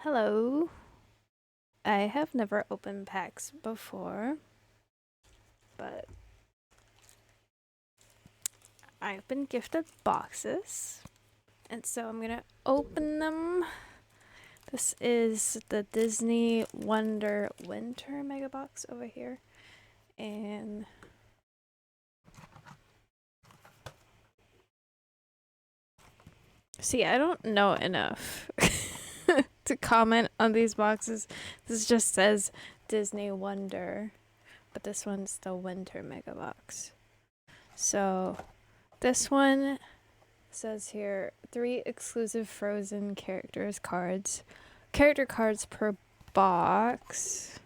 Hello. I have never opened packs before, but I've been gifted boxes, and so I'm gonna open them. This is the Disney Wonder Winter Mega Box over here, and see, I don't know enough to comment on these boxes. This just says Disney Wonder, but this one's the Winter Mega Box. So this one says here 3 exclusive Frozen character cards per box.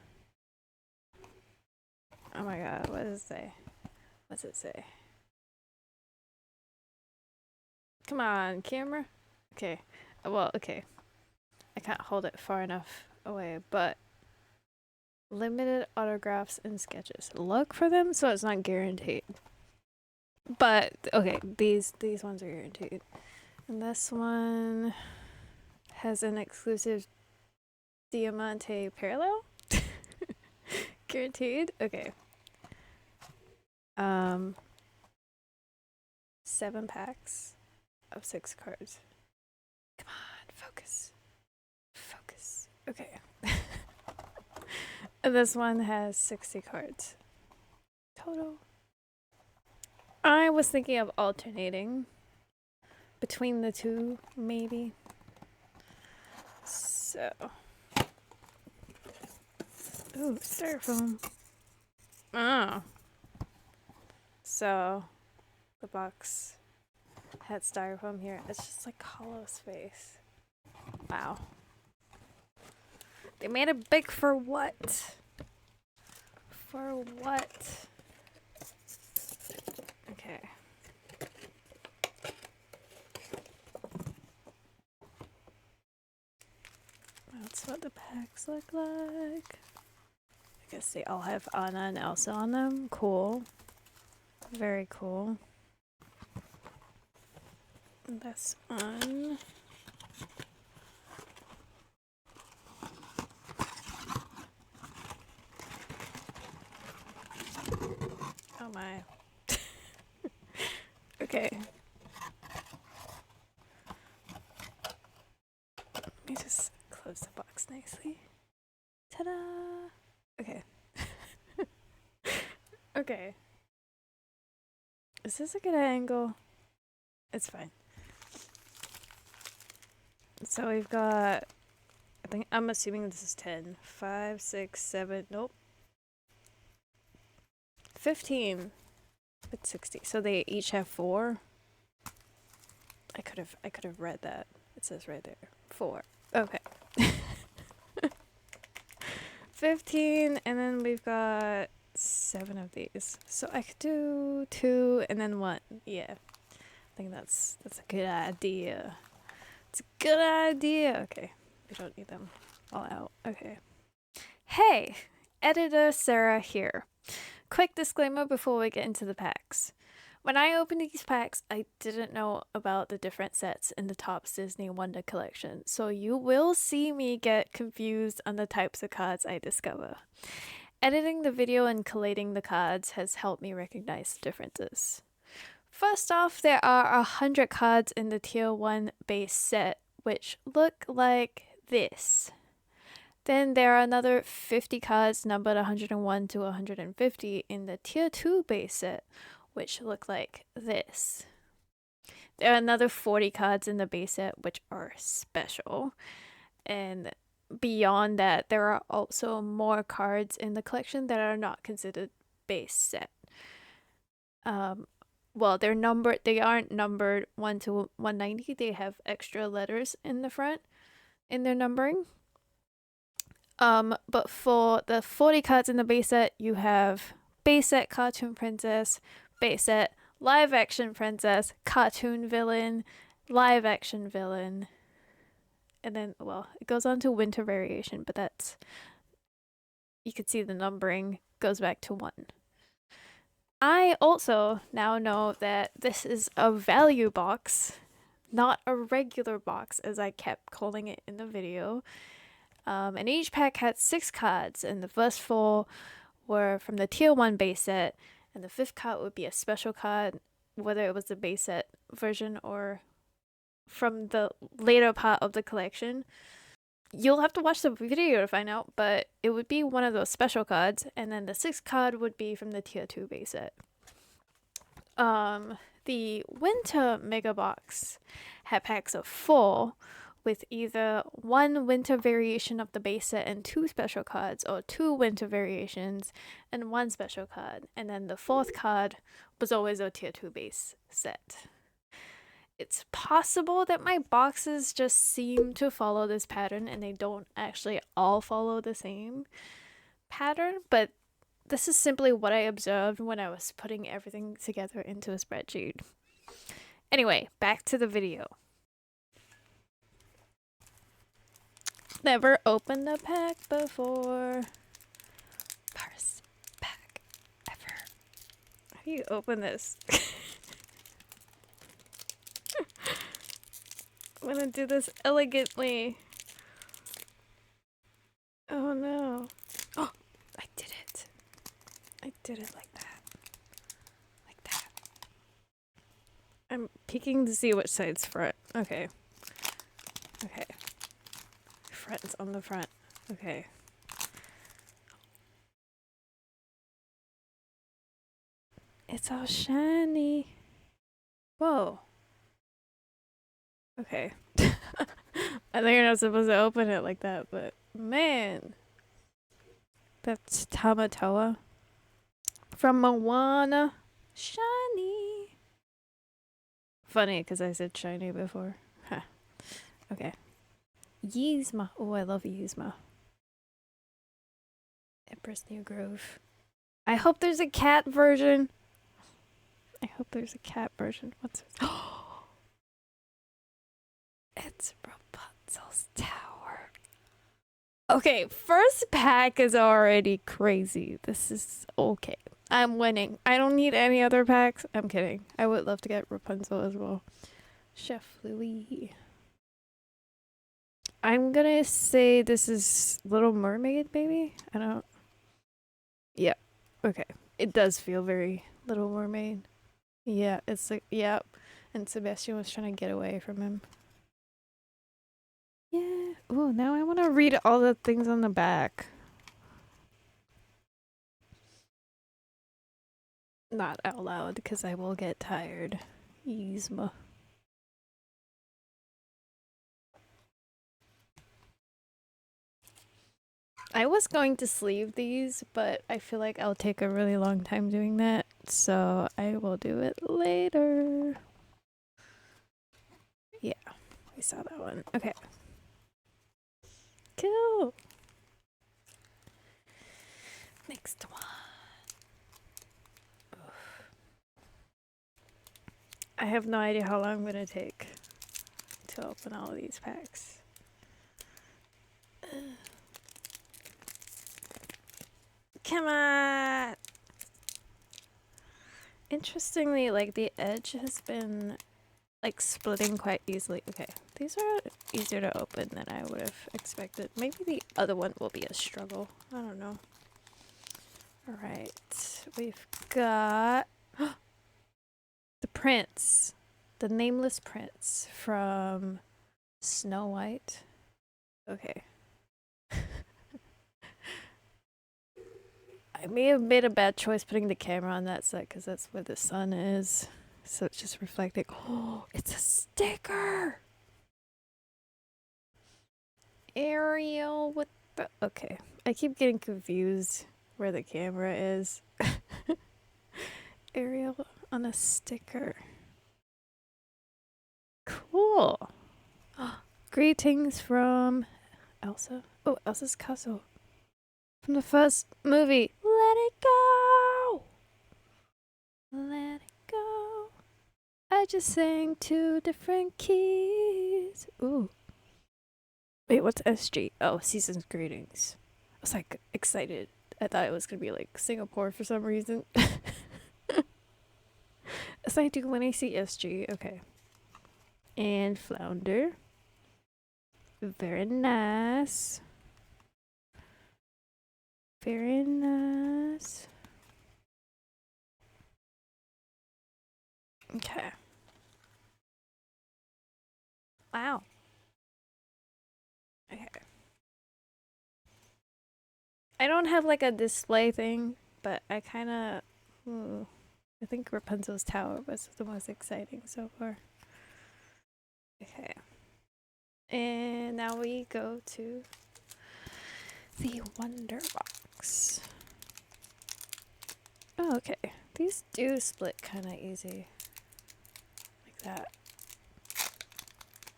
Oh my god, what does it say? What's it say? Come on, camera. Okay. Well, okay. I can't hold it far enough away, but limited autographs and sketches. Look for them, so it's not guaranteed. But okay, these ones are guaranteed. And this one has an exclusive Diamante parallel. Guaranteed? Okay. 7 packs of 6 cards. Come on, focus. Focus. Okay. And this one has 60 cards total. I was thinking of alternating between the two, maybe. So. Ooh, styrofoam. Oh. So, the box had styrofoam here. It's just like hollow space. Wow. They made it big for what? For what? Okay. That's what the packs look like. I guess they all have Anna and Elsa on them. Cool. Very cool. This one. Oh my. Okay. Let me just close the box nicely. Ta-da! Okay. Okay. Is this a good angle? It's fine. So we've got, I'm assuming this is 10. 5, 6, 7, nope. 15 with 60. So they each have 4. I could have read that. It says right there. 4. Okay. 15, and then we've got 7 of these. So I could do 2 and then 1. Yeah. I think that's a good idea. It's a good idea. Okay. We don't need them all out. Okay. Hey, editor Sarah here. Quick disclaimer before we get into the packs. When I opened these packs, I didn't know about the different sets in the Topps Disney Wonder collection, so you will see me get confused on the types of cards I discover. Editing the video and collating the cards has helped me recognize the differences. First off, there are 100 cards in the Tier 1 base set, which look like this. Then there are another 50 cards numbered 101 to 150 in the Tier 2 base set, which look like this. There are another 40 cards in the base set, which are special. And beyond that, there are also more cards in the collection that are not considered base set. Well, they aren't numbered 1 to 190. They have extra letters in the front in their numbering. But for the 40 cards in the base set, you have base set Cartoon Princess, base set live action princess, cartoon villain, live action villain, and then, well, it goes on to winter variation, but that's, you can see the numbering goes back to 1. I also now know that this is a value box, not a regular box, as I kept calling it in the video. And each pack had 6 cards, and the first 4 were from the tier 1 base set, and the 5th card would be a special card, whether it was the base set version or from the later part of the collection. You'll have to watch the video to find out, but it would be one of those special cards, and then the 6th card would be from the tier 2 base set. The winter mega box had packs of 4 with either 1 winter variation of the base set and 2 special cards, or 2 winter variations and 1 special card. And then the 4th card was always a tier 2 base set. It's possible that my boxes just seem to follow this pattern and they don't actually all follow the same pattern, but this is simply what I observed when I was putting everything together into a spreadsheet. Anyway, back to the video. Never opened a pack before. First pack ever. How do you open this? I'm gonna do this elegantly. Oh no. Oh, I did it. I did it like that. Like that. I'm peeking to see which side's front. Okay. Okay. Front's on the front. Okay. It's all shiny. Whoa. Okay. I think you're not supposed to open it like that, but man. That's Tamatoa from Moana. Shiny. Funny, because I said shiny before. Huh. Okay. Yzma. Oh, I love Yzma. Empress New Grove. I hope there's a cat version. I hope there's a cat version. What's this? Oh! It's Rapunzel's tower. Okay, first pack is already crazy. This is okay. I'm winning. I don't need any other packs. I'm kidding. I would love to get Rapunzel as well. Chef Louis. I'm gonna say this is Little Mermaid, maybe? I don't... Yeah. Okay. It does feel very Little Mermaid. Yeah, it's like... Yep. And Sebastian was trying to get away from him. Yeah. Oh, now I want to read all the things on the back. Not out loud, because I will get tired. Yzma. I was going to sleeve these, but I feel like I'll take a really long time doing that, so I will do it later. Yeah, we saw that one. Okay. Cool. Next one. Oof. I have no idea how long I'm gonna take to open all of these packs. Come on! Interestingly, like, the edge has been, like, splitting quite easily. Okay, these are easier to open than I would have expected. Maybe the other one will be a struggle. I don't know. Alright, we've got the prince. The nameless prince from Snow White. Okay. I may have made a bad choice putting the camera on that side because that's where the sun is. So it's just reflecting. Oh, it's a sticker! Ariel with the... Okay. I keep getting confused where the camera is. Ariel on a sticker. Cool. Greetings from Elsa. Oh, Elsa's castle. From the first movie. Let it go. Let it go. I just sang 2 different keys. Ooh. Wait, what's SG? Oh, season's greetings. I was like excited. I thought it was gonna be like Singapore for some reason. As I do when I see SG. Okay. And Flounder. Very nice. Very nice. Okay. Wow. Okay. I don't have like a display thing, but I kind of. I think Rapunzel's tower was the most exciting so far. Okay. And now we go to the Wonder Box. Oh, okay. These do split kind of easy. Like that.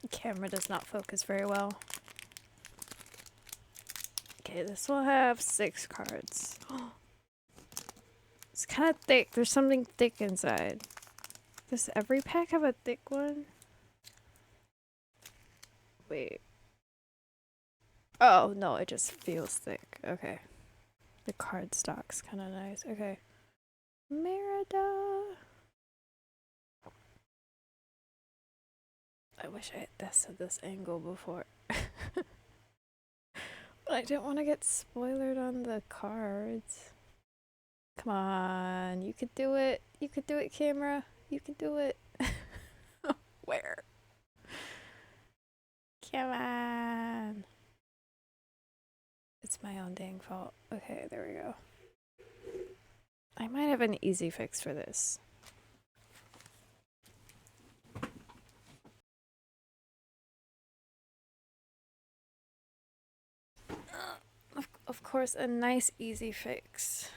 The camera does not focus very well. Okay, this will have 6 cards. It's kind of thick. There's something thick inside. Does every pack have a thick one? Wait. Oh, no, it just feels thick. Okay. The card stock's kind of nice. Okay. Merida. I wish I had tested this angle before. But I didn't want to get spoilered on the cards. Come on, you could do it. You could do it, camera. You could do it. Where? Come on. It's my own dang fault. Okay, there we go. I might have an easy fix for this. Of course, a nice easy fix.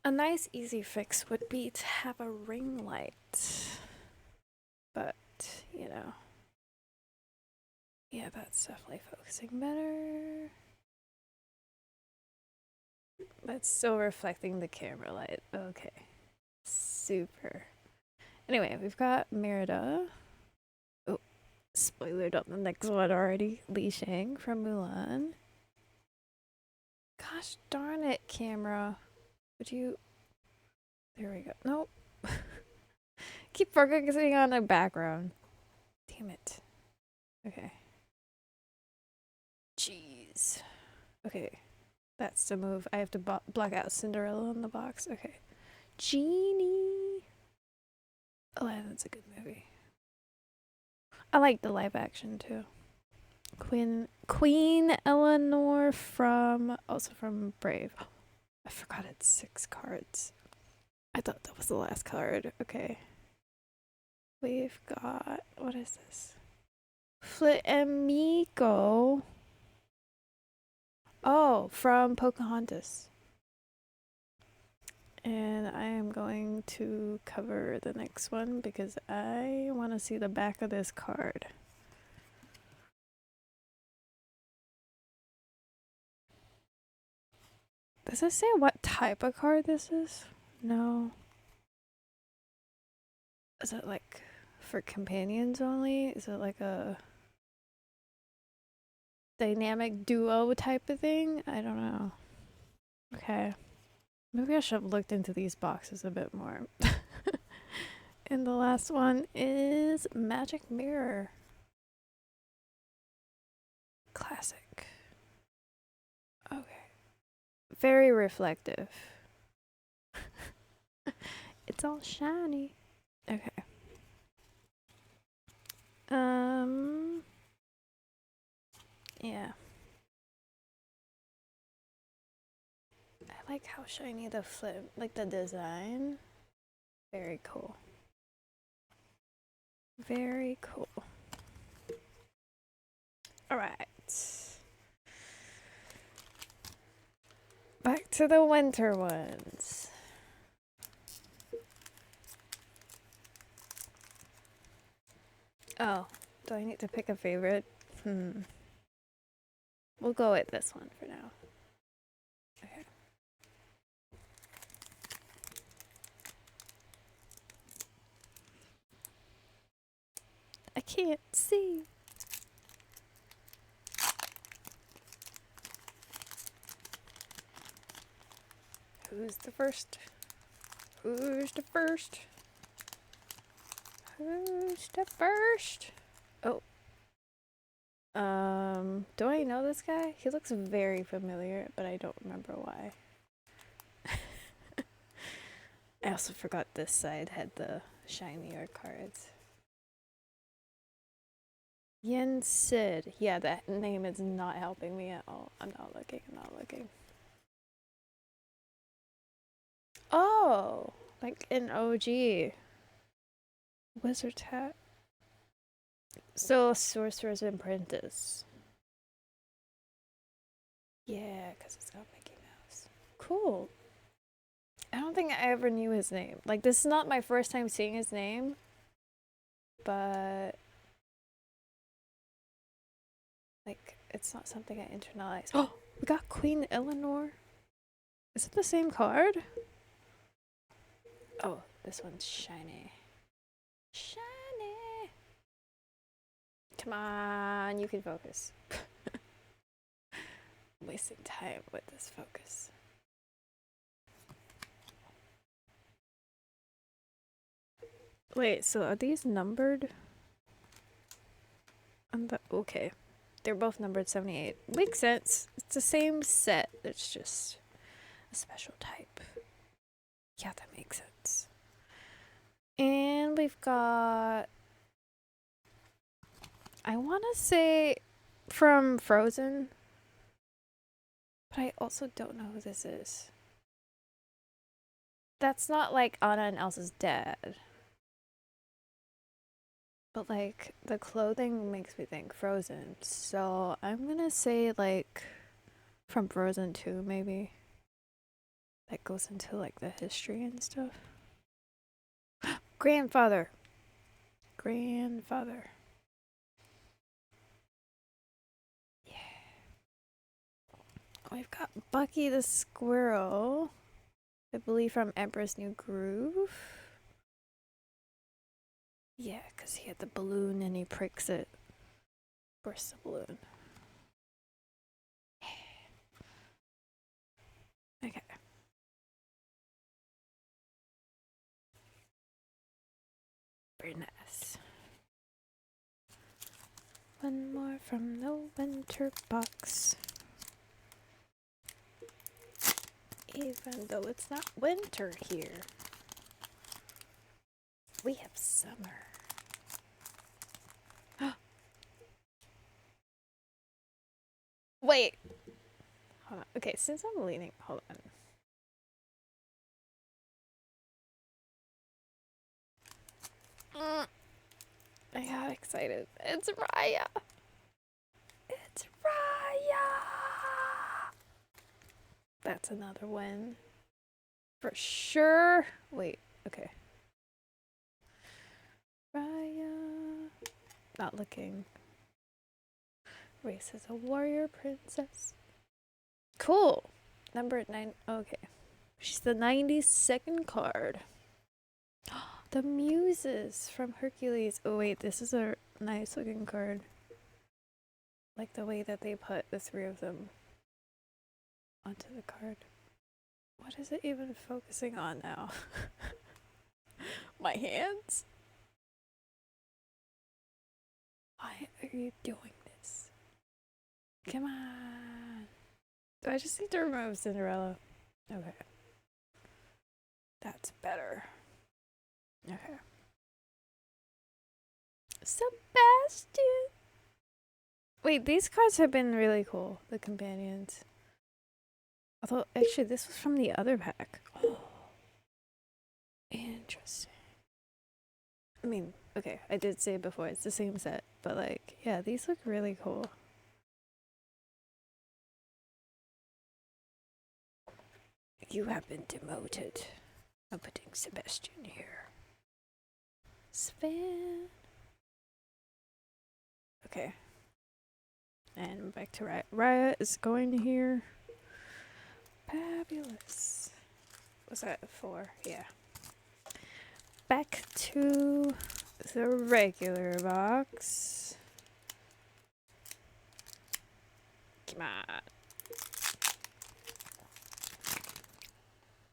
A nice easy fix would be to have a ring light. But, you know. Yeah, that's definitely focusing better. That's still reflecting the camera light. Okay. Super. Anyway, we've got Merida. Oh, spoilered on the next one already. Li Shang from Mulan. Gosh darn it, camera. Would you... There we go. Nope. Keep focusing on the background. Damn it. Okay. Jeez. Okay. That's the move. I have to block out Cinderella on the box. Okay. Genie. Aladdin's a good movie. I like the live action too. Queen Eleanor also from Brave. Oh, I forgot it's 6 cards. I thought that was the last card. Okay. We've got, what is this? Flamigo. Oh, from Pocahontas. And I am going to cover the next one because I want to see the back of this card. Does it say what type of card this is? No. Is it like for companions only? Is it like a dynamic duo type of thing? I don't know. Okay. Maybe I should have looked into these boxes a bit more. And the last one is Magic Mirror. Classic. Okay. Very reflective. It's all shiny. Okay. Yeah. I like how shiny the flip, like the design. Very cool. Very cool. Alright. Back to the winter ones. Oh, do I need to pick a favorite? We'll go with this one for now. Okay. I can't see. Who's the first? Who's the first? Who's the first? Oh. Do I know this guy? He looks very familiar, but I don't remember why. I also forgot this side had the shinier cards. Yen Sid. Yeah, that name is not helping me at all. I'm not looking. Oh, like an OG. Wizard's hat. So, Sorcerer's Apprentice. Yeah, because it's got Mickey Mouse. Cool. I don't think I ever knew his name. Like, this is not my first time seeing his name, but like, it's not something I internalized. Oh, we got Queen Eleanor. Is it the same card? Oh, this one's shiny. Shiny. Come on, you can focus. I'm wasting time with this focus. Wait, so are these numbered? Okay. They're both numbered 78. Makes sense. It's the same set. It's just a special type. Yeah, that makes sense. And we've got... I want to say from Frozen. But I also don't know who this is. That's not like Anna and Elsa's dad. But like the clothing makes me think Frozen. So I'm gonna say like from Frozen 2 maybe. That goes into like the history and stuff. Grandfather. Grandfather. Yeah. We've got Bucky the Squirrel. I believe from Emperor's New Groove. Yeah, because he had the balloon and he pricks it. Bursts the balloon. Okay. Very nice. One more from the winter box. Even though it's not winter here, we have summer. Wait. Hold on. Okay, since I'm leaning, hold on. I got excited. It's Raya. It's Raya. That's another win. For sure. Wait, okay. Raya. Not looking. Race as a warrior princess. Cool. Number 9. Okay. She's the 92nd card. The Muses from Hercules. Oh wait, this is a nice looking card. Like the way that they put the three of them onto the card. What is it even focusing on now? My hands? Why are you doing this? Come on. Do I just need to remove Cinderella? Okay. That's better. Okay. Sebastian! Wait, these cards have been really cool. The companions. Although, actually, this was from the other pack. Oh. Interesting. I mean, okay, I did say it before, it's the same set. But, like, yeah, these look really cool. You have been demoted. I'm putting Sebastian here. Sven. Okay. And back to Raya. Raya is going here. Fabulous. Was that 4? Yeah. Back to the regular box. Come on.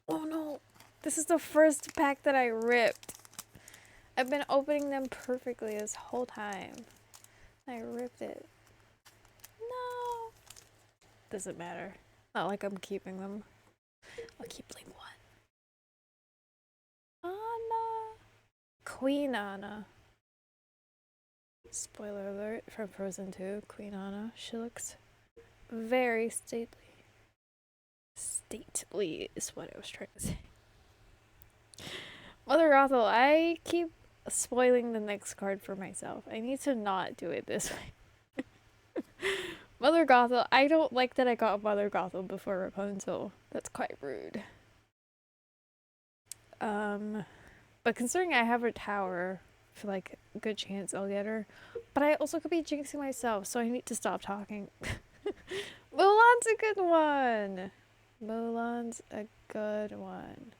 Oh no. This is the first pack that I ripped. I've been opening them perfectly this whole time. I ripped it. No. Doesn't matter. Not like I'm keeping them. I'll keep like one. Anna. Queen Anna. Spoiler alert from Frozen 2. Queen Anna. She looks very stately. Stately is what I was trying to say. Mother Gothel, I keep spoiling the next card for myself. I need to not do it this way. Mother Gothel, I don't like that I got Mother Gothel before Rapunzel. That's quite rude. But considering I have her tower, I feel like a good chance I'll get her. But I also could be jinxing myself, so I need to stop talking. Mulan's a good one. Mulan's a good one.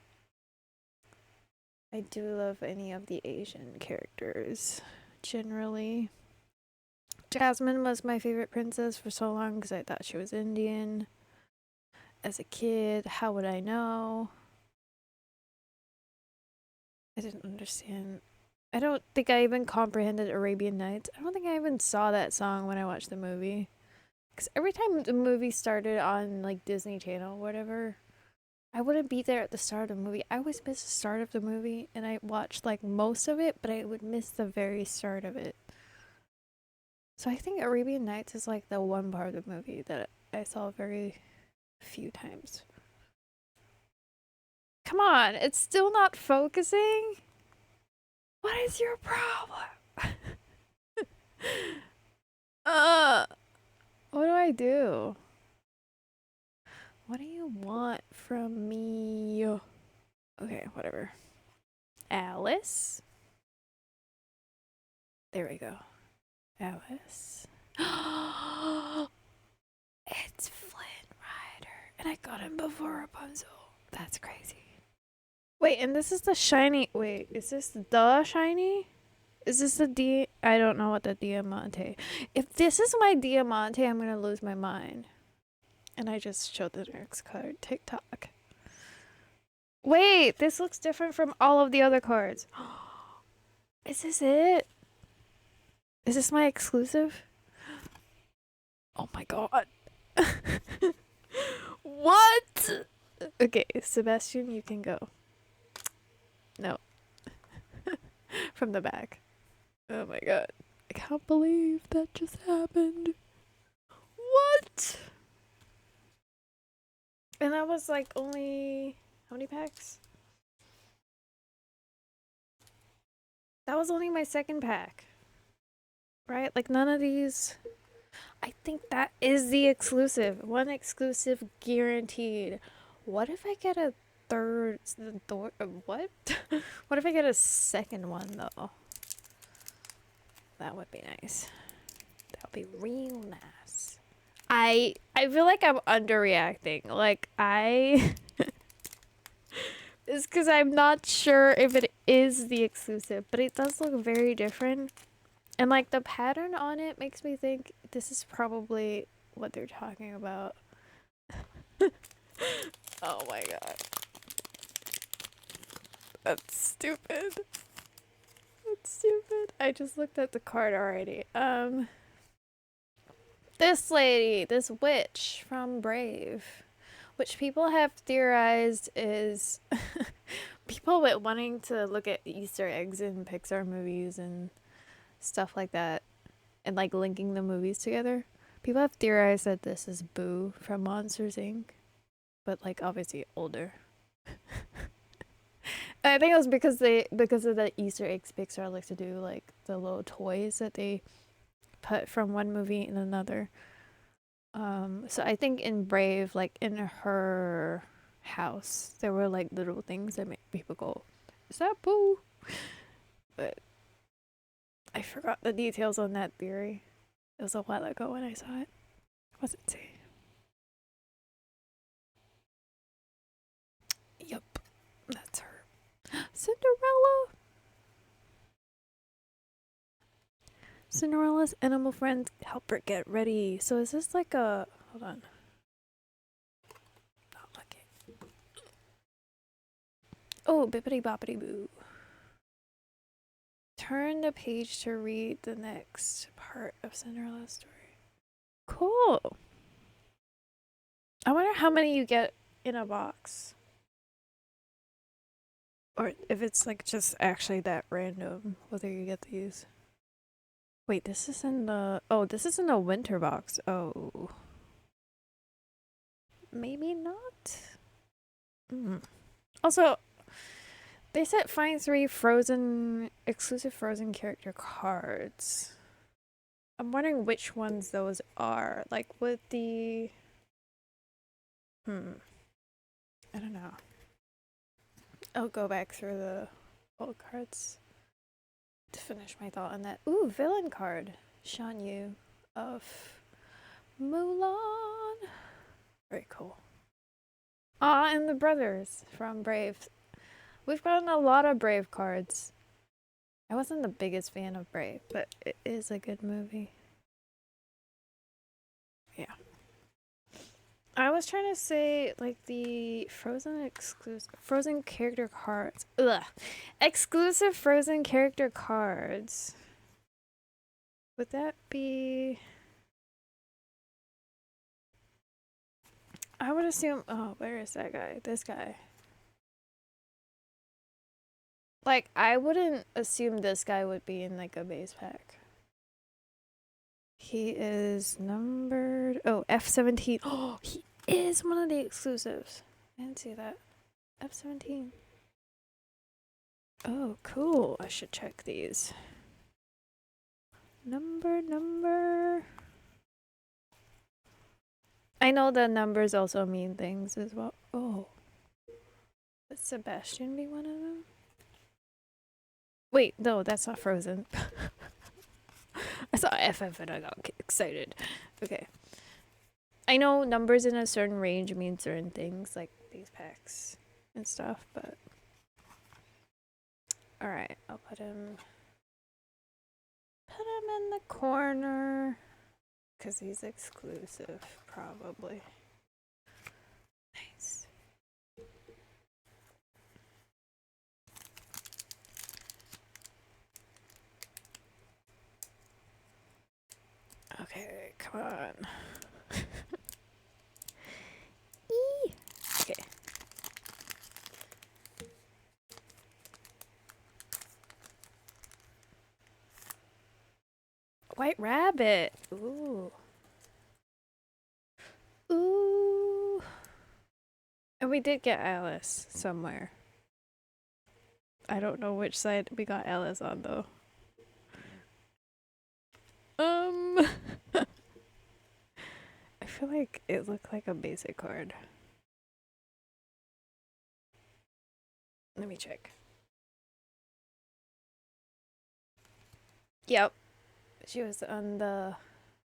I do love any of the Asian characters, generally. Jasmine was my favorite princess for so long because I thought she was Indian. As a kid, how would I know? I didn't understand. I don't think I even comprehended Arabian Nights. I don't think I even saw that song when I watched the movie. Because every time the movie started on like Disney Channel or whatever, I wouldn't be there at the start of the movie. I always miss the start of the movie, and I watched like most of it, but I would miss the very start of it. So I think Arabian Nights is like the one part of the movie that I saw very few times. Come on, it's still not focusing? What is your problem? What do I do? What do you want from me? Okay, whatever. Alice? There we go. Alice. It's Flynn Rider. And I got him before Rapunzel. That's crazy. Wait, and this is the shiny. Wait, is this the shiny? Is this the I don't know what the Diamante. If this is my Diamante, I'm gonna lose my mind. And I just showed the next card. TikTok. Wait, this looks different from all of the other cards. Is this it? Is this my exclusive? Oh my god. What? Okay, Sebastian, you can go. No. From the back. Oh my god. I can't believe that just happened. What? And that was like only... How many packs? That was only my second pack. Right? Like none of these... I think that is the exclusive. One exclusive guaranteed. What if I get a third... What? What if I get a second one though? That would be nice. That would be real nice. I feel like I'm underreacting. Like it's because I'm not sure if it is the exclusive, but it does look very different. And like the pattern on it makes me think this is probably what they're talking about. Oh my god. That's stupid. That's stupid. I just looked at the card already. This lady, this witch from Brave, which people have theorized is people with wanting to look at Easter eggs in Pixar movies and stuff like that, and like linking the movies together. People have theorized that this is Boo from Monsters Inc., but like obviously older. I think it was because of the Easter eggs Pixar likes to do, like the little toys that they put from one movie in another. So I think in Brave, like in her house, there were like little things that make people go, "Is that Boo?" But I forgot the details on that theory. It was a while ago when I saw it. What's it say? Yup, that's her. Cinderella. Cinderella's animal friends help her get ready. So is this like a... Hold on. Oh, okay. Oh, bippity boppity boo. Turn the page to read the next part of Cinderella's story. Cool. how many you get in a box. Or if it's like just actually that random, whether you get these. Wait, this is in the... Oh, this is in the winter box. Oh. Maybe not? Also, they said find 3 frozen... exclusive frozen character cards. I'm wondering which ones those are. Like, with the... I don't know. I'll go back through the old cards to finish my thought on that. Ooh, villain card. Shan Yu of Mulan. Very cool. Ah, and the brothers from Brave. We've gotten a lot of Brave cards. I wasn't the biggest fan of Brave, but it is a good movie. Yeah. I was trying to say, like, the Frozen character cards. Ugh. Exclusive Frozen character cards. Would that be... I would assume... Oh, where is that guy? This guy. Like, I wouldn't assume this guy would be in, like, a base pack. He is numbered... Oh, F17. Oh, he is one of the exclusives. I didn't see that. F17. Oh, cool. I should check these. Number. I know the numbers also mean things as well. Oh. Would Sebastian be one of them? Wait, no, that's not Frozen. I saw FF and I got excited. Okay. I know numbers in a certain range mean certain things, like these packs and stuff, but... Alright, I'll put him in the corner. Because he's exclusive, probably. Nice. Okay, come on. Okay. White rabbit. Ooh. Ooh. And we did get Alice somewhere. I don't know which side we got Alice on though. I feel like it looked like a basic card. Let me check. Yep. She was on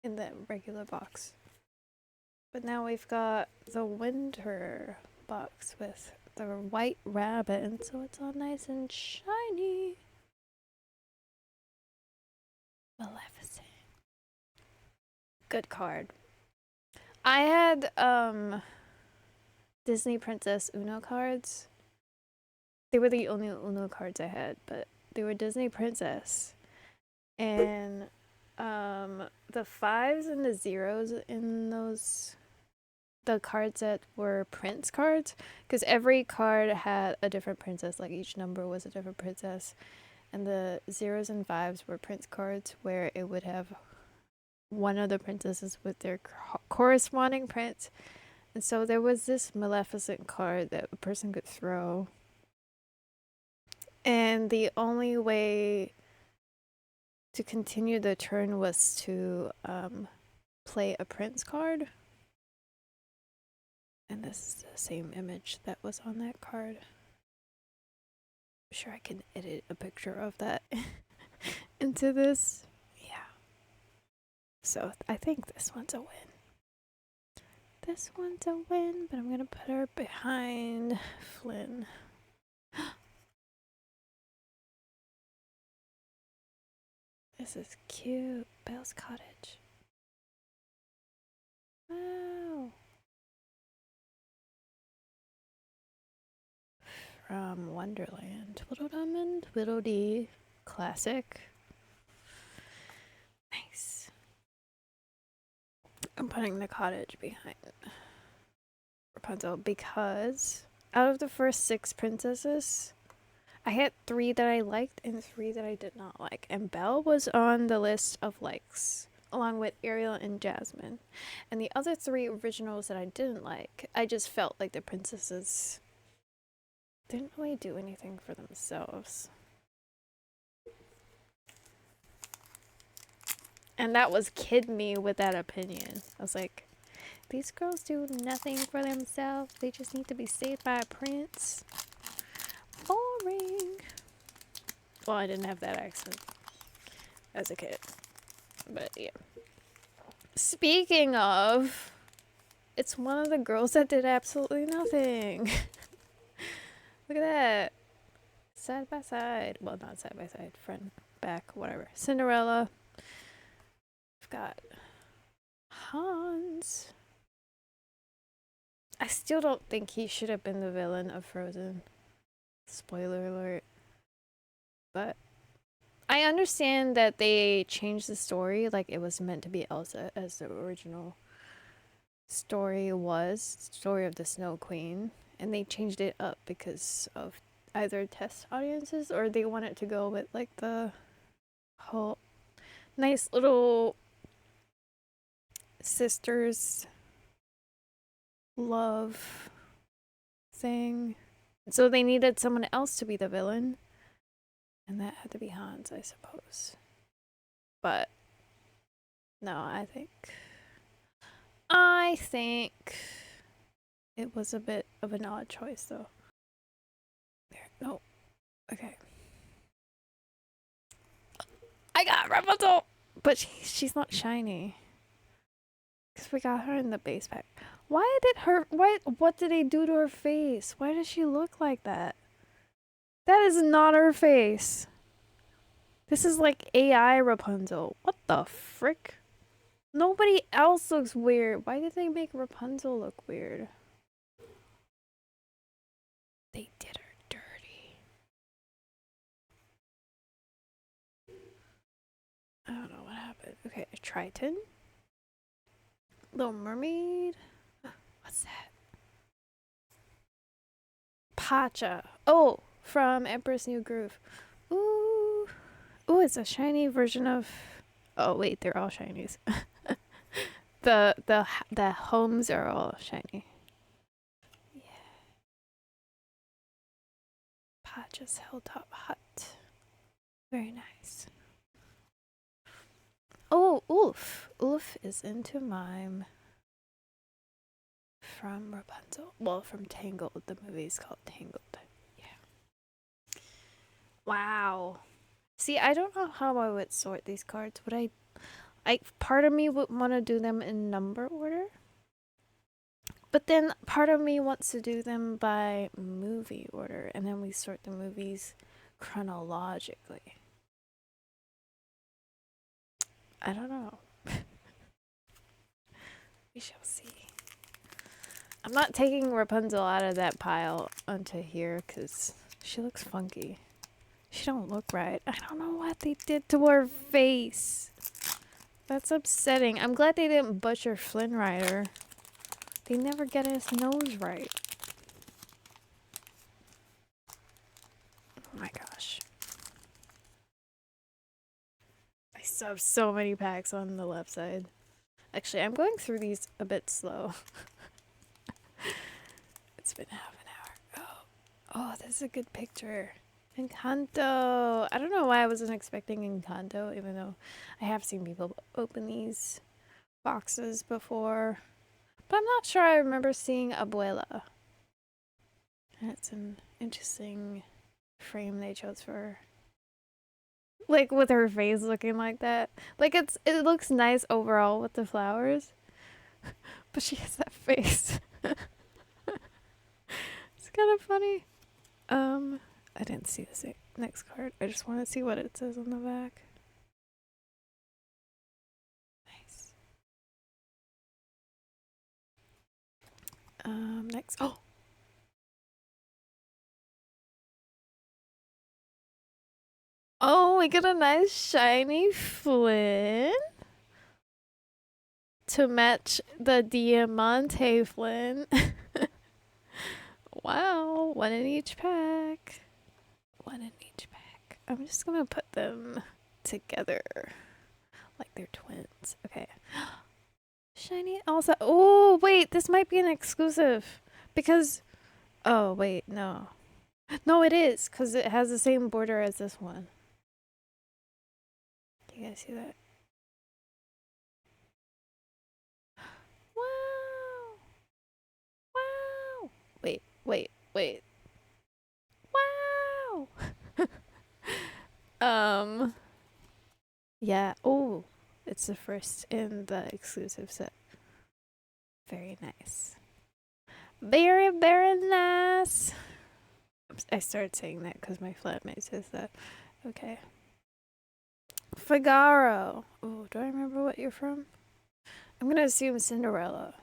in the regular box. But now we've got the winter box with the white rabbit, and so it's all nice and shiny. Maleficent. Good card. I had Disney Princess Uno cards. They were the only Uno cards I had, but they were Disney Princess. And the 5s and the 0s in those, the cards that were prince cards, because every card had a different princess, like each number was a different princess, and the 0s and 5s were prince cards where it would have one of the princesses with their corresponding prince. And so there was this Maleficent card that a person could throw, and the only way to continue the turn was to play a prince card. And this is the same image that was on that card. I'm sure I can edit a picture of that into this. Yeah. So I think this one's a win. This one's a win, but I'm gonna put her behind Flynn. This is cute. Belle's Cottage. Wow. From Wonderland. Twiddledum and Tweedledee. Classic. Nice. I'm putting the cottage behind. Rapunzel because out of the first 6 princesses, I had 3 that I liked and 3 that I did not like. And Belle was on the list of likes, along with Ariel and Jasmine. And the other 3 originals that I didn't like, I just felt like the princesses didn't really do anything for themselves. And that was kid me with that opinion. I was like, these girls do nothing for themselves. They just need to be saved by a prince. Boring. Well, I didn't have that accent as a kid. But yeah. Speaking of, it's one of the girls that did absolutely nothing. Look at that. Side by side. Well, not side by side. Front, back, whatever. Cinderella. We've got Hans. I still don't think he should have been the villain of Frozen. Spoiler alert. But I understand that they changed the story. Like, it was meant to be Elsa as the original story was. Story of the Snow Queen. And they changed it up because of either test audiences or they wanted to go with like the whole nice little sisters love thing. So they needed someone else to be the villain. And that had to be Hans, I suppose. But no, I think it was a bit of an odd choice though. There, no. Okay. I got Rapunzel! But she's not shiny. Because we got her in the base pack. What did they do to her face? Why does she look like that? That is not her face. This is like AI Rapunzel. What the frick? Nobody else looks weird. Why did they make Rapunzel look weird? They did her dirty. I don't know what happened. Okay, Triton. Little Mermaid. What's that? Pacha. Oh, from Emperor's New Groove. Ooh. Ooh, it's a shiny version of... Oh, wait, they're all shinies. The homes are all shiny. Yeah. Pacha's Hilltop Hut. Very nice. Oh, Ulf. Ulf is into mime. From Rapunzel. Well, from Tangled. The movie's called Tangled. Yeah. Wow. See, I don't know how I would sort these cards. Would I part of me would want to do them in number order. But then part of me wants to do them by movie order. And then we sort the movies chronologically. I don't know. We shall see. I'm not taking Rapunzel out of that pile onto here because she looks funky. She don't look right. I don't know what they did to her face. That's upsetting. I'm glad they didn't butcher Flynn Rider. They never get his nose right. Oh my gosh. I still have so many packs on the left side. Actually, I'm going through these a bit slow. It's been half an hour. Oh, this is a good picture. Encanto. I don't know why I wasn't expecting Encanto, even though I have seen people open these boxes before. But I'm not sure I remember seeing Abuela. That's an interesting frame they chose for her. Like, with her face looking like that. Like, it looks nice overall with the flowers. But she has that face. It's kind of funny. I didn't see the next card. I just want to see what it says on the back. Nice. Next. Oh, we got a nice shiny Flynn. To match the Diamante Flynn. Wow, one in each pack. One in each pack. I'm just gonna put them together like they're twins. Okay. Shiny Elsa. Oh, wait, this might be an exclusive because. Oh, wait, no. No, it is because it has the same border as this one. You guys see that? Wow. Wow. Wait. Wow. Yeah. Oh, it's the first in the exclusive set. Very nice. Very nice. I started saying that because my flatmate says that. Okay. Figaro. Oh, do I remember what you're from? I'm gonna assume Cinderella.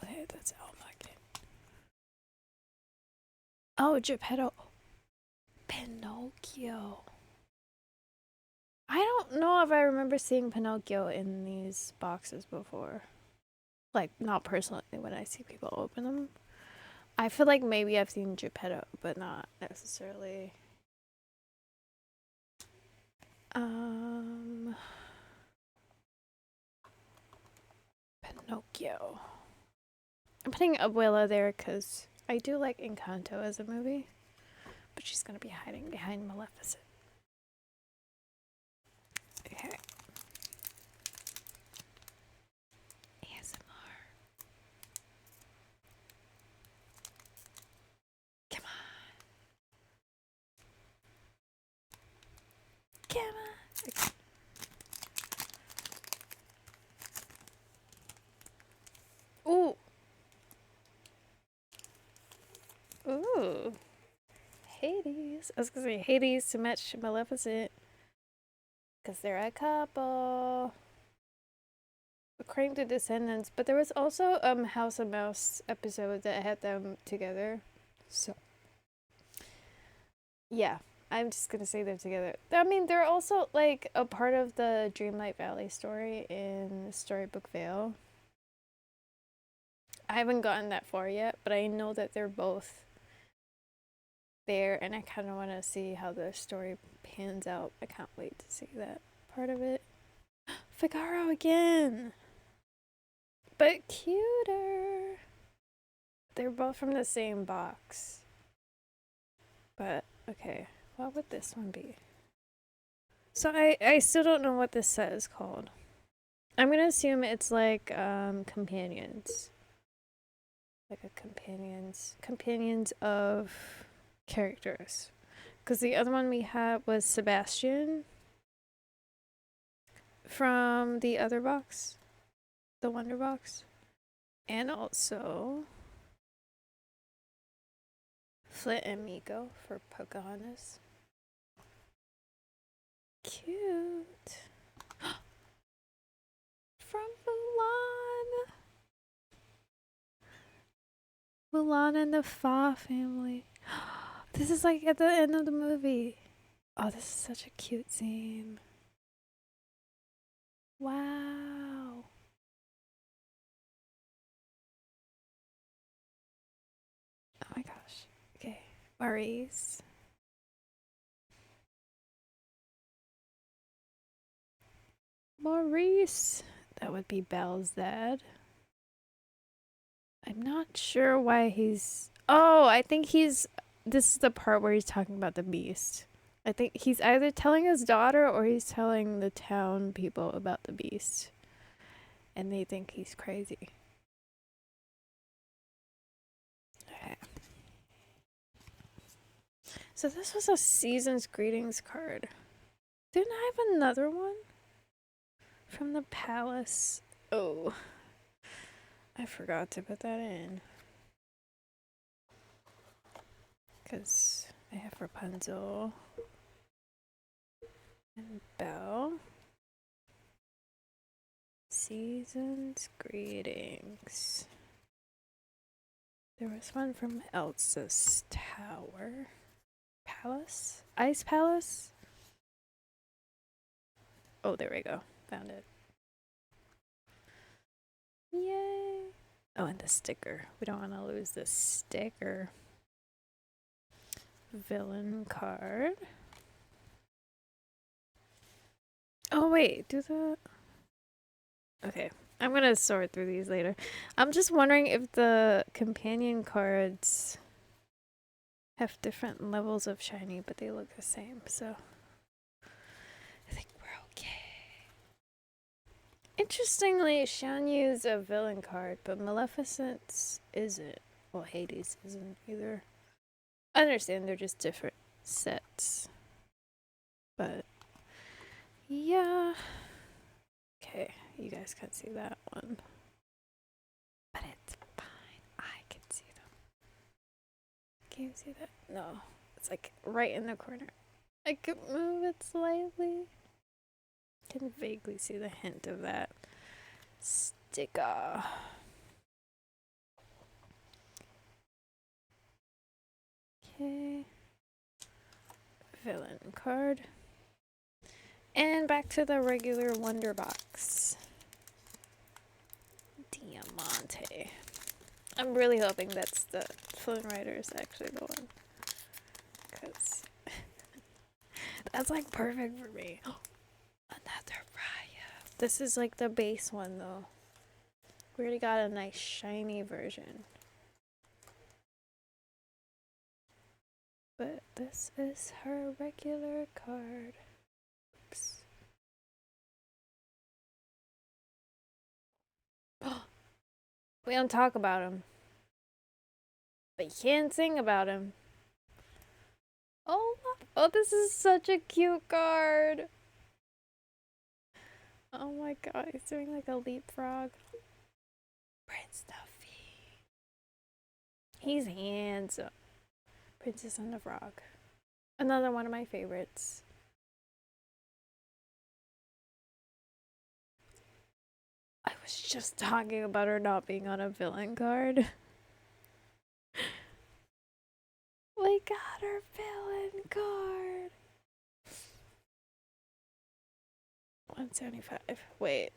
Okay, that's Almac. Oh, Geppetto. Pinocchio. I don't know if I remember seeing Pinocchio in these boxes before. Like, not personally when I see people open them. I feel like maybe I've seen Geppetto, but not necessarily. Pinocchio. I'm putting Abuela there because I do like Encanto as a movie, but she's gonna be hiding behind Maleficent. Okay. ASMR. Come on. Come on. Ooh. Ooh. Hades. I was gonna say Hades to match Maleficent. Because they're a couple. According to Descendants. But there was also House of Mouse episode that had them together. So yeah. I'm just gonna say they're together. I mean, they're also like a part of the Dreamlight Valley story in Storybook Vale. I haven't gotten that far yet, but I know that they're both there, and I kind of want to see how the story pans out. I can't wait to see that part of it. Figaro again! But cuter! They're both from the same box. But, okay. What would this one be? So I still don't know what this set is called. I'm gonna assume it's like companions. Like a companions of characters. Because the other one we had was Sebastian from the other box, the Wonder Box, and also Flint and Miko for Pocahontas. Cute. From Mulan. Mulan and the Fa family. This is like at the end of the movie. Oh, this is such a cute scene. Wow. Oh my gosh. Okay. Maurice. Maurice. That would be Belle's dad. I'm not sure why he's. Oh, I think he's. This is the part where he's talking about the beast. I think he's either telling his daughter or he's telling the town people about the beast. And they think he's crazy. Okay. So this was a season's greetings card. Didn't I have another one? From the palace. Oh. I forgot to put that in. Because I have Rapunzel. And Belle. Season's greetings. There was one from Elsa's tower. Palace? Ice Palace? Oh, there we go. Found it. Yay. Oh, and the sticker. We don't want to lose the sticker. Villain card. Oh, wait. Do the... Okay. I'm going to sort through these later. I'm just wondering if the companion cards have different levels of shiny, but they look the same, so I think we're okay. Interestingly, Shanyu's a villain card, but Maleficent's isn't. Well, Hades isn't either. I understand they're just different sets. But yeah. Okay, you guys can't see that one. But it's fine. I can see them. Can you see that? No. It's like right in the corner. I could move it slightly. Can vaguely see the hint of that sticker. Okay. Villain card. And back to the regular Wonder Box. Diamante. I'm really hoping that's the Flynn Rider is actually the one. Because that's like perfect for me. Another Raya. This is like the base one though. We already got a nice shiny version. But this is her regular card. Oops. We don't talk about him. But you can't sing about him. Oh, this is such a cute card. Oh my god, he's doing like a leapfrog. Prince Duffy. He's handsome. Princess and the Frog. Another one of my favorites. I was just talking about her not being on a villain card. We got her villain card. 175. Wait.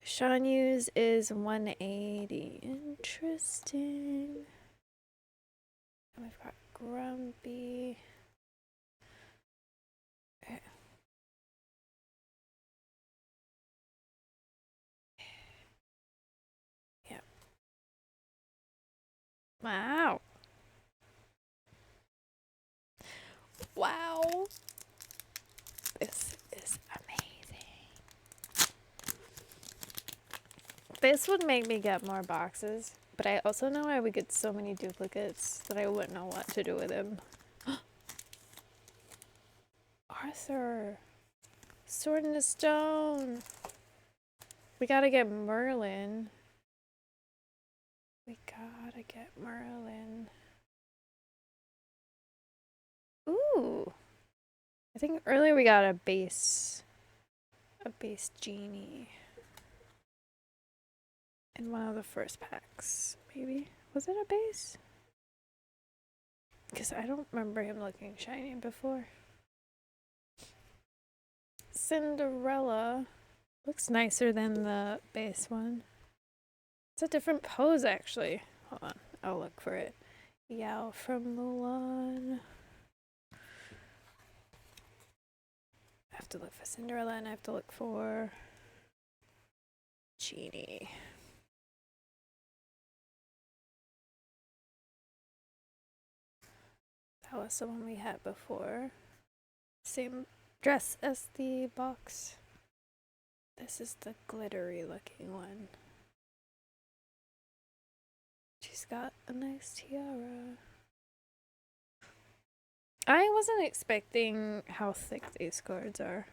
Shanyu's is 180. Interesting. And we've got Grumpy. Okay. Yep. Wow. Wow. This is amazing. This would make me get more boxes, but I also know I would get so many duplicates that I wouldn't know what to do with them. Arthur. Sword in the Stone. We gotta get Merlin. We gotta get Merlin. Ooh. I think earlier we got a base genie. In one of the first packs, maybe. Was it a base? Because I don't remember him looking shiny before. Cinderella. Looks nicer than the base one. It's a different pose, actually. Hold on, I'll look for it. Yao from Mulan. I have to look for Cinderella and I have to look for Genie. That was the one we had before. Same dress as the box. This is the glittery looking one. She's got a nice tiara. I wasn't expecting how thick these cards are.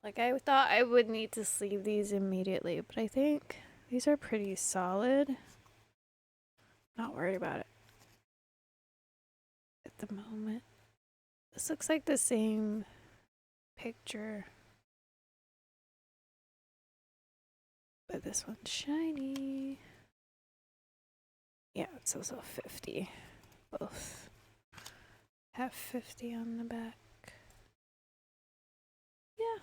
Like, I thought I would need to sleeve these immediately, but I think these are pretty solid. Not worried about it at the moment. This looks like the same picture, but this one's shiny. Yeah, it's also 50. Both have 50 on the back. Yeah.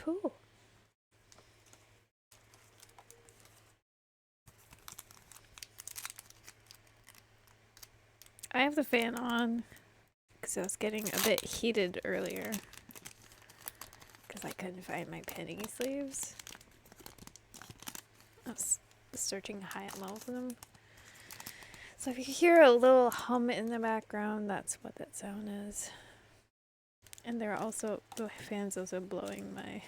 Cool. I have the fan on because I was getting a bit heated earlier because I couldn't find my penny sleeves. I was searching high and low for them. So if you hear a little hum in the background, that's what that sound is. And they're also, the fan's also blowing my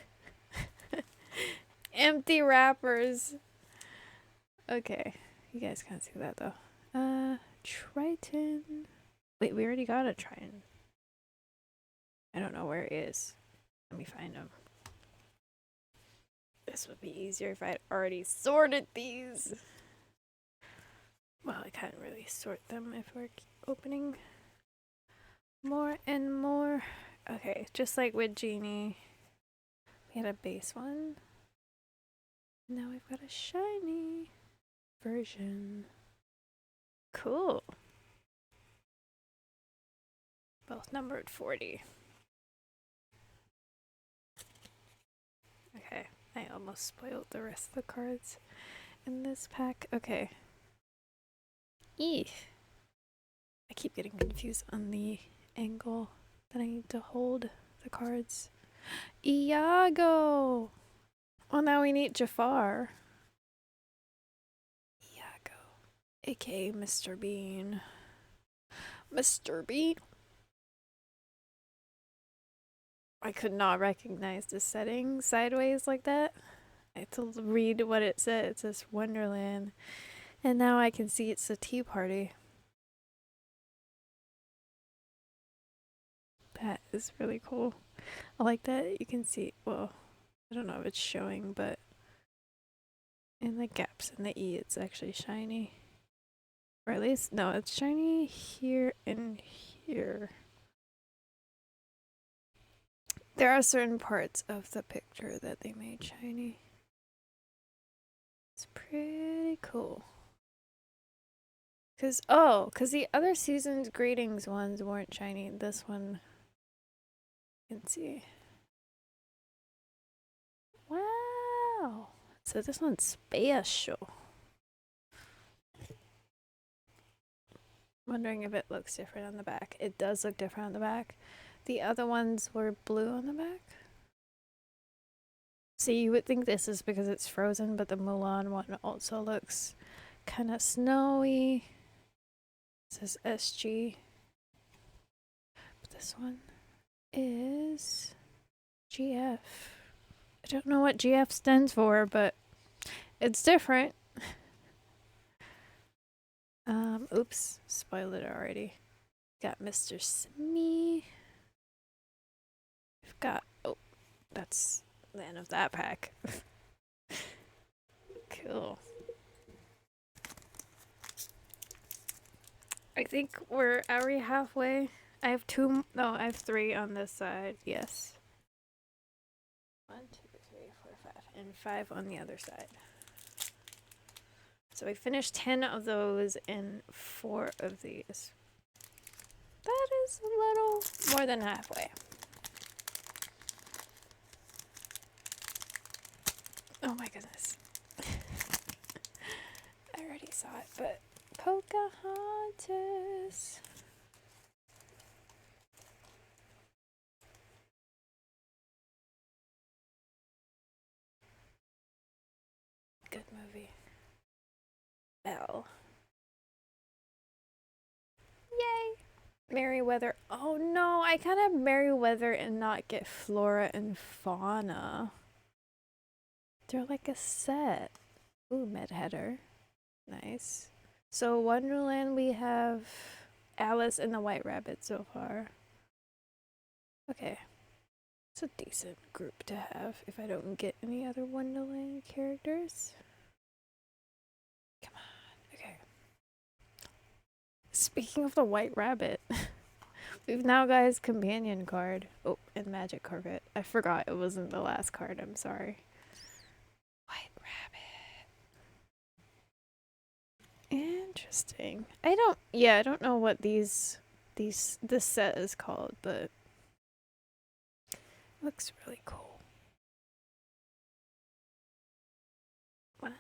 empty wrappers. Okay, you guys can't see that though. Triton. Wait, we already got a Triton. I don't know where it is. Let me find him. This would be easier if I had already sorted these. Well, I can't really sort them if we're opening more and more. Okay, just like with Genie, we had a base one. Now we've got a shiny version. Cool. Both numbered 40. Okay, I almost spoiled the rest of the cards in this pack. Okay. Eek. I keep getting confused on the angle that I need to hold the cards. Iago! Well, now we need Jafar. Iago. AKA Mr. Bean. Mr. Bean? I could not recognize the setting sideways like that. I had to read what it said. It says Wonderland. And now I can see it's a tea party. That is really cool. I like that you can see, well, I don't know if it's showing, but in the gaps in the E, it's actually shiny. Or at least, no, it's shiny here and here. There are certain parts of the picture that they made shiny. It's pretty cool. Cause the other season's greetings ones weren't shiny. This one, you can see. Wow. So this one's special. Wondering if it looks different on the back. It does look different on the back. The other ones were blue on the back. See, you would think this is because it's frozen, but the Mulan one also looks kind of snowy. It says SG. But this one is GF. I don't know what GF stands for, but it's different. Oops, spoiled it already. Got Mr. Smee. We've got, oh, that's the end of that pack. Cool. I think are we halfway? I have I have 3 on this side, yes. 1, 2, 3, 4, 5, and 5 on the other side. So we finished 10 of those and 4 of these. That is a little more than halfway. Oh my goodness. I already saw it, but Pocahontas. Good movie. Belle. Yay! Merryweather. Oh no, I can't have Merryweather and not get Flora and Fauna. They're like a set. Ooh, Mad Hatter. Nice. So Wonderland, we have Alice and the White Rabbit so far. Okay. It's a decent group to have if I don't get any other Wonderland characters. Come on. Okay. Speaking of the White Rabbit, we've now got his companion card. Oh, and Magic Carpet. I forgot it wasn't the last card. I'm sorry. White Rabbit. Interesting. I don't know what this set is called, but it looks really cool. Wow.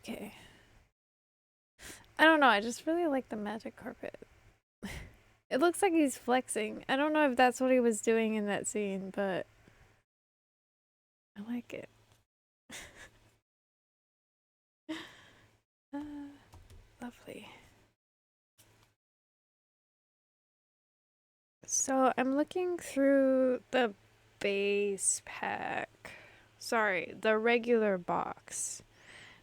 Okay. I don't know. I just really like the magic carpet. It looks like he's flexing. I don't know if that's what he was doing in that scene, but I like it. uh, Lovely. So I'm looking through the base pack. Sorry, the regular box.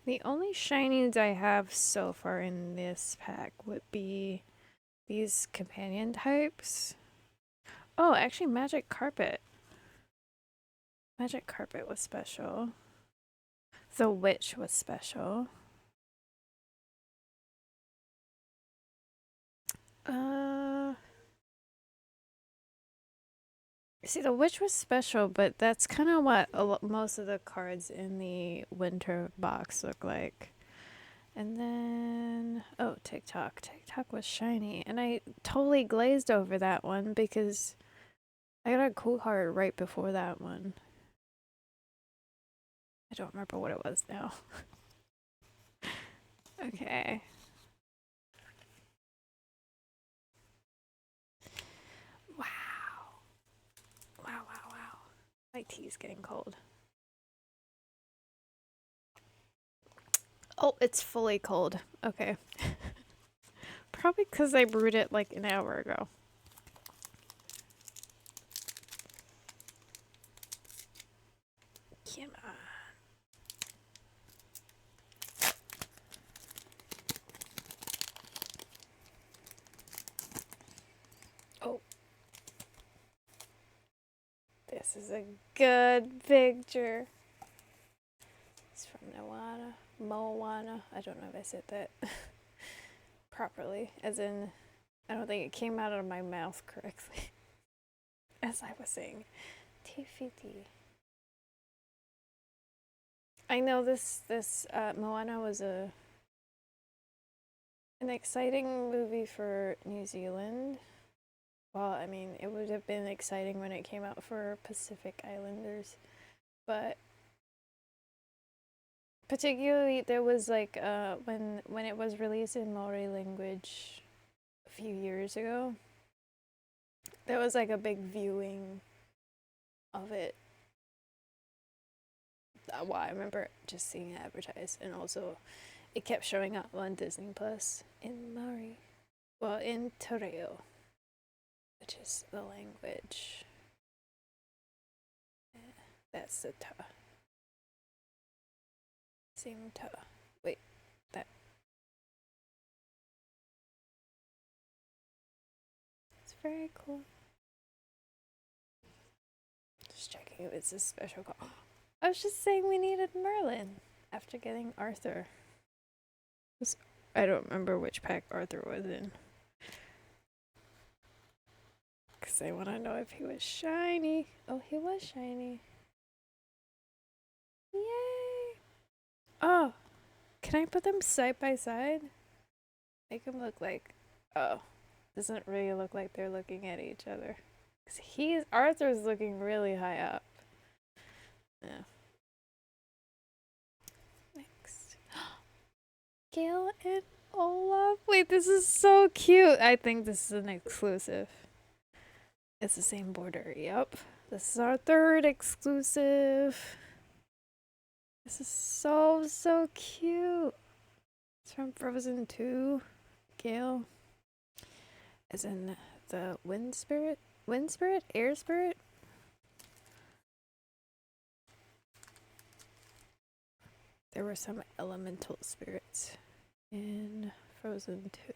The only shinies I have so far in this pack would be these companion types. Oh, actually, Magic Carpet. Magic Carpet was special. The Witch was special. See, the Witch was special, but that's kind of what most of the cards in the winter box look like. And then, oh, TikTok. TikTok was shiny. And I totally glazed over that one because I got a cool card right before that one. I don't remember what it was now. Okay. Wow. Wow, wow, wow. My tea's getting cold. Oh, it's fully cold. Okay. Probably because I brewed it like an hour ago. Come on. Oh. This is a good picture. It's from Moana. I don't know if I said that properly. As in, I don't think it came out of my mouth correctly. As I was saying. Tifiti. I know this Moana was an exciting movie for New Zealand. Well, I mean, it would have been exciting when it came out for Pacific Islanders, but particularly there was like when it was released in Maori language a few years ago, there was like a big viewing of it. Well, I remember just seeing it advertised, and also it kept showing up on Disney Plus in Maori. Well, in Te Reo, which is the language. That's the ta. Same ta. Wait, that. It's very cool. Just checking if it's a special call. I was just saying we needed Merlin after getting Arthur. I don't remember which pack Arthur was in. Because I want to know if he was shiny. Oh, he was shiny. Yay! Oh, can I put them side by side? Make them look like. Oh, doesn't really look like they're looking at each other. Because Arthur's looking really high up. Yeah. Next. Gale and Olaf. Wait, this is so cute. I think this is an exclusive. It's the same border. Yep. This is our third exclusive. This is so cute. It's from Frozen 2. Gale. As in the wind spirit? Wind spirit? Air spirit? There were some elemental spirits in Frozen 2.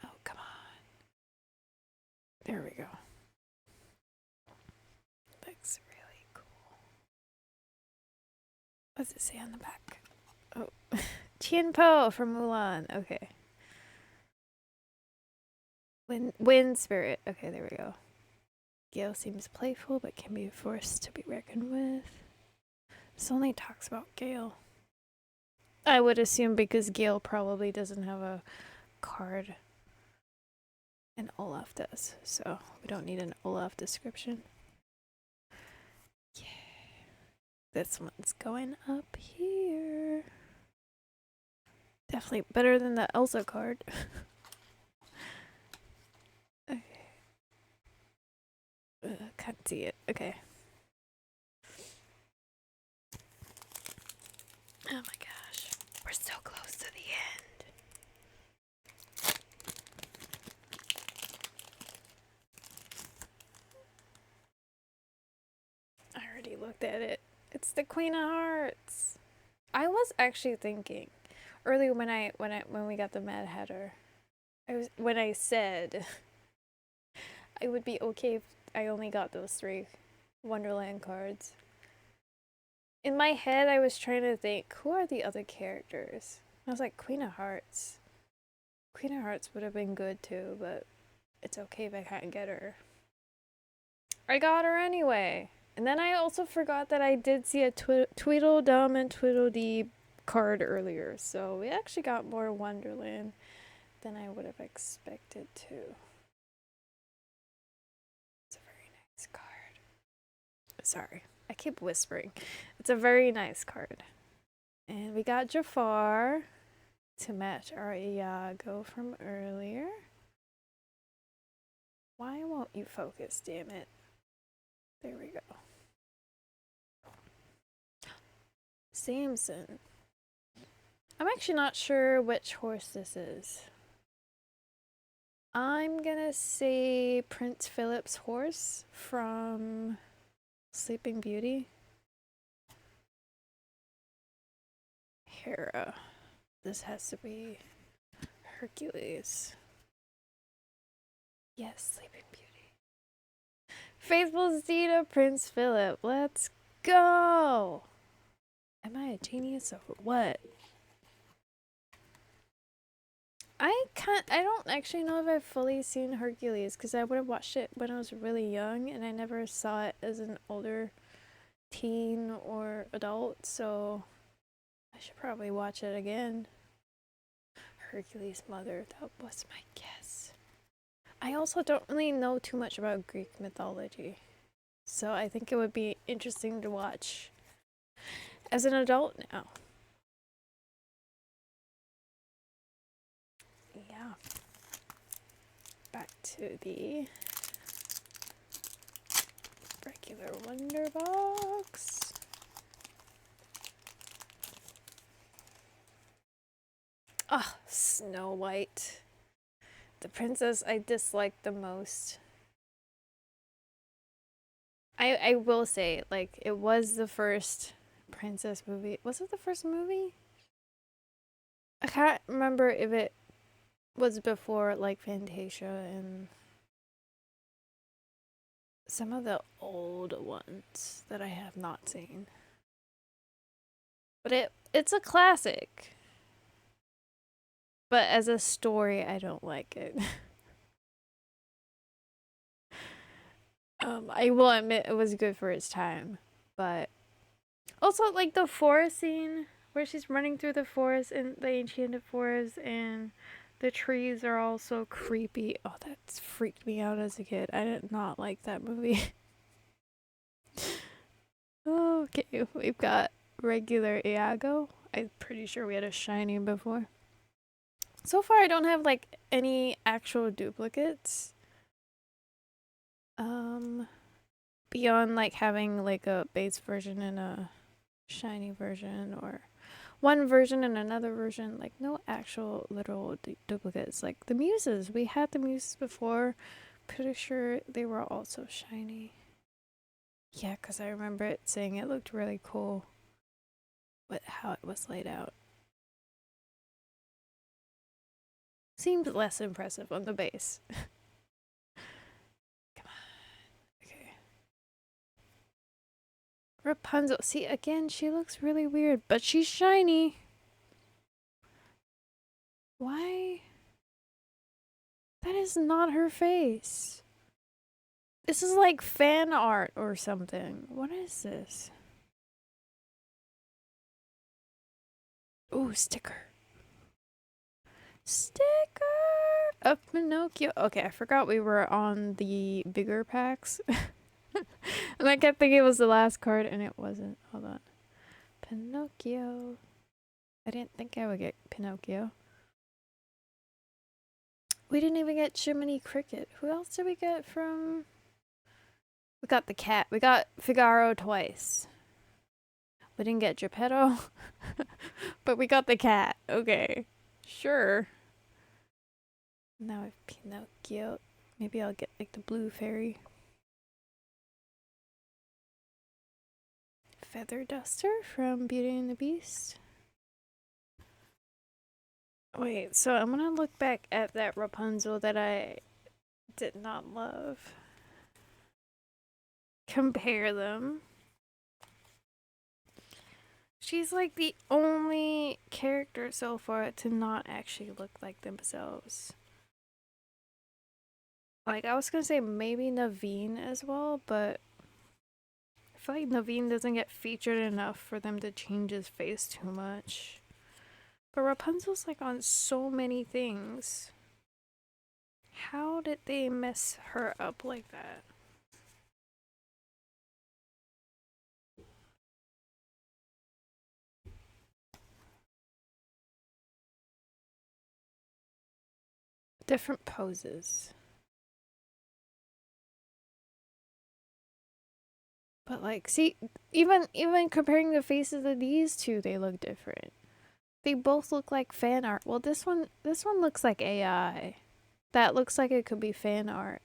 Oh, come on. There we go. Looks really cool. What's it say on the back? Oh, Tianpo from Mulan. Okay. Wind spirit. Okay, there we go. Gale seems playful, but can be a force to be reckoned with. This only talks about Gale. I would assume because Gale probably doesn't have a card. And Olaf does, so we don't need an Olaf description. Yeah. This one's going up here. Definitely better than the Elsa card. Okay. Can't see it. Okay. Oh my gosh. We're so close to the end. I already looked at it. It's the Queen of Hearts. I was actually thinking earlier when we got the Mad Hatter. When I said it would be okay if I only got those 3 Wonderland cards. In my head, I was trying to think, who are the other characters? I was like, Queen of Hearts. Queen of Hearts would have been good too, but it's okay if I can't get her. I got her anyway. And then I also forgot that I did see a Tweedledum and Tweedledee card earlier, so we actually got more Wonderland than I would have expected to. It's a very nice card. Sorry, I keep whispering. It's a very nice card. And we got Jafar to match our Iago from earlier. Why won't you focus, damn it? There we go. Samson. I'm actually not sure which horse this is. I'm gonna say Prince Philip's horse from Sleeping Beauty. Hera. This has to be Hercules. Yes, Sleeping Beauty. Faithful steed of Prince Philip. Let's go! Am I a genius or what? I don't actually know if I've fully seen Hercules because I would have watched it when I was really young and I never saw it as an older teen or adult, so I should probably watch it again. Hercules' mother, that was my guess. I also don't really know too much about Greek mythology, so I think it would be interesting to watch as an adult now. Yeah. Back to the regular Wonder Box. Ah, oh, Snow White. The princess I dislike the most. I will say, like, it was the first princess movie. Was it the first movie? I can't remember if it was before, like, Fantasia and some of the old ones that I have not seen. But it's a classic. But as a story, I don't like it. I will admit it was good for its time, but also like the forest scene where she's running through the forest in the enchanted forest and the trees are all so creepy. Oh, that's freaked me out as a kid. I did not like that movie. Okay, we've got regular Iago. I'm pretty sure we had a shiny before. So far, I don't have like any actual duplicates. Beyond like having like a base version and a shiny version, or one version and another version, like no actual literal duplicates. Like the muses, we had the muses before. Pretty sure they were also shiny. Yeah, because I remember it saying it looked really cool with how it was laid out. Seemed less impressive on the base. Come on. Okay. Rapunzel. See, again, she looks really weird, but she's shiny. Why? That is not her face. This is like fan art or something. What is this? Ooh, sticker. Sticker of Pinocchio. Okay, I forgot we were on the bigger packs. And I kept thinking it was the last card, and it wasn't. Hold on. Pinocchio. I didn't think I would get Pinocchio. We didn't even get Jiminy Cricket. Who else did we get from... We got the cat. We got Figaro twice. We didn't get Geppetto. But we got the cat. Okay. Sure. Now I have Pinocchio. Maybe I'll get like the blue fairy. Feather Duster from Beauty and the Beast. Wait, so I'm gonna look back at that Rapunzel that I did not love. Compare them. She's like the only character so far to not actually look like themselves. Like, I was gonna say maybe Naveen as well, but I feel like Naveen doesn't get featured enough for them to change his face too much. But Rapunzel's like on so many things. How did they mess her up like that? Different poses. But like, see, even comparing the faces of these two, they look different. They both look like fan art. Well, this one looks like AI. That looks like it could be fan art.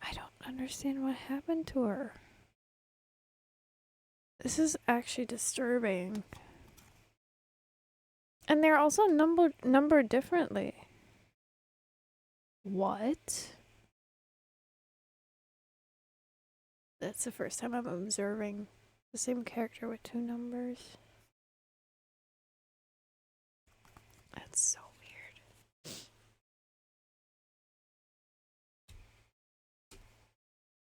I don't understand what happened to her. This is actually disturbing. And they're also numbered differently. What? That's the first time I'm observing the same character with two numbers. That's so weird.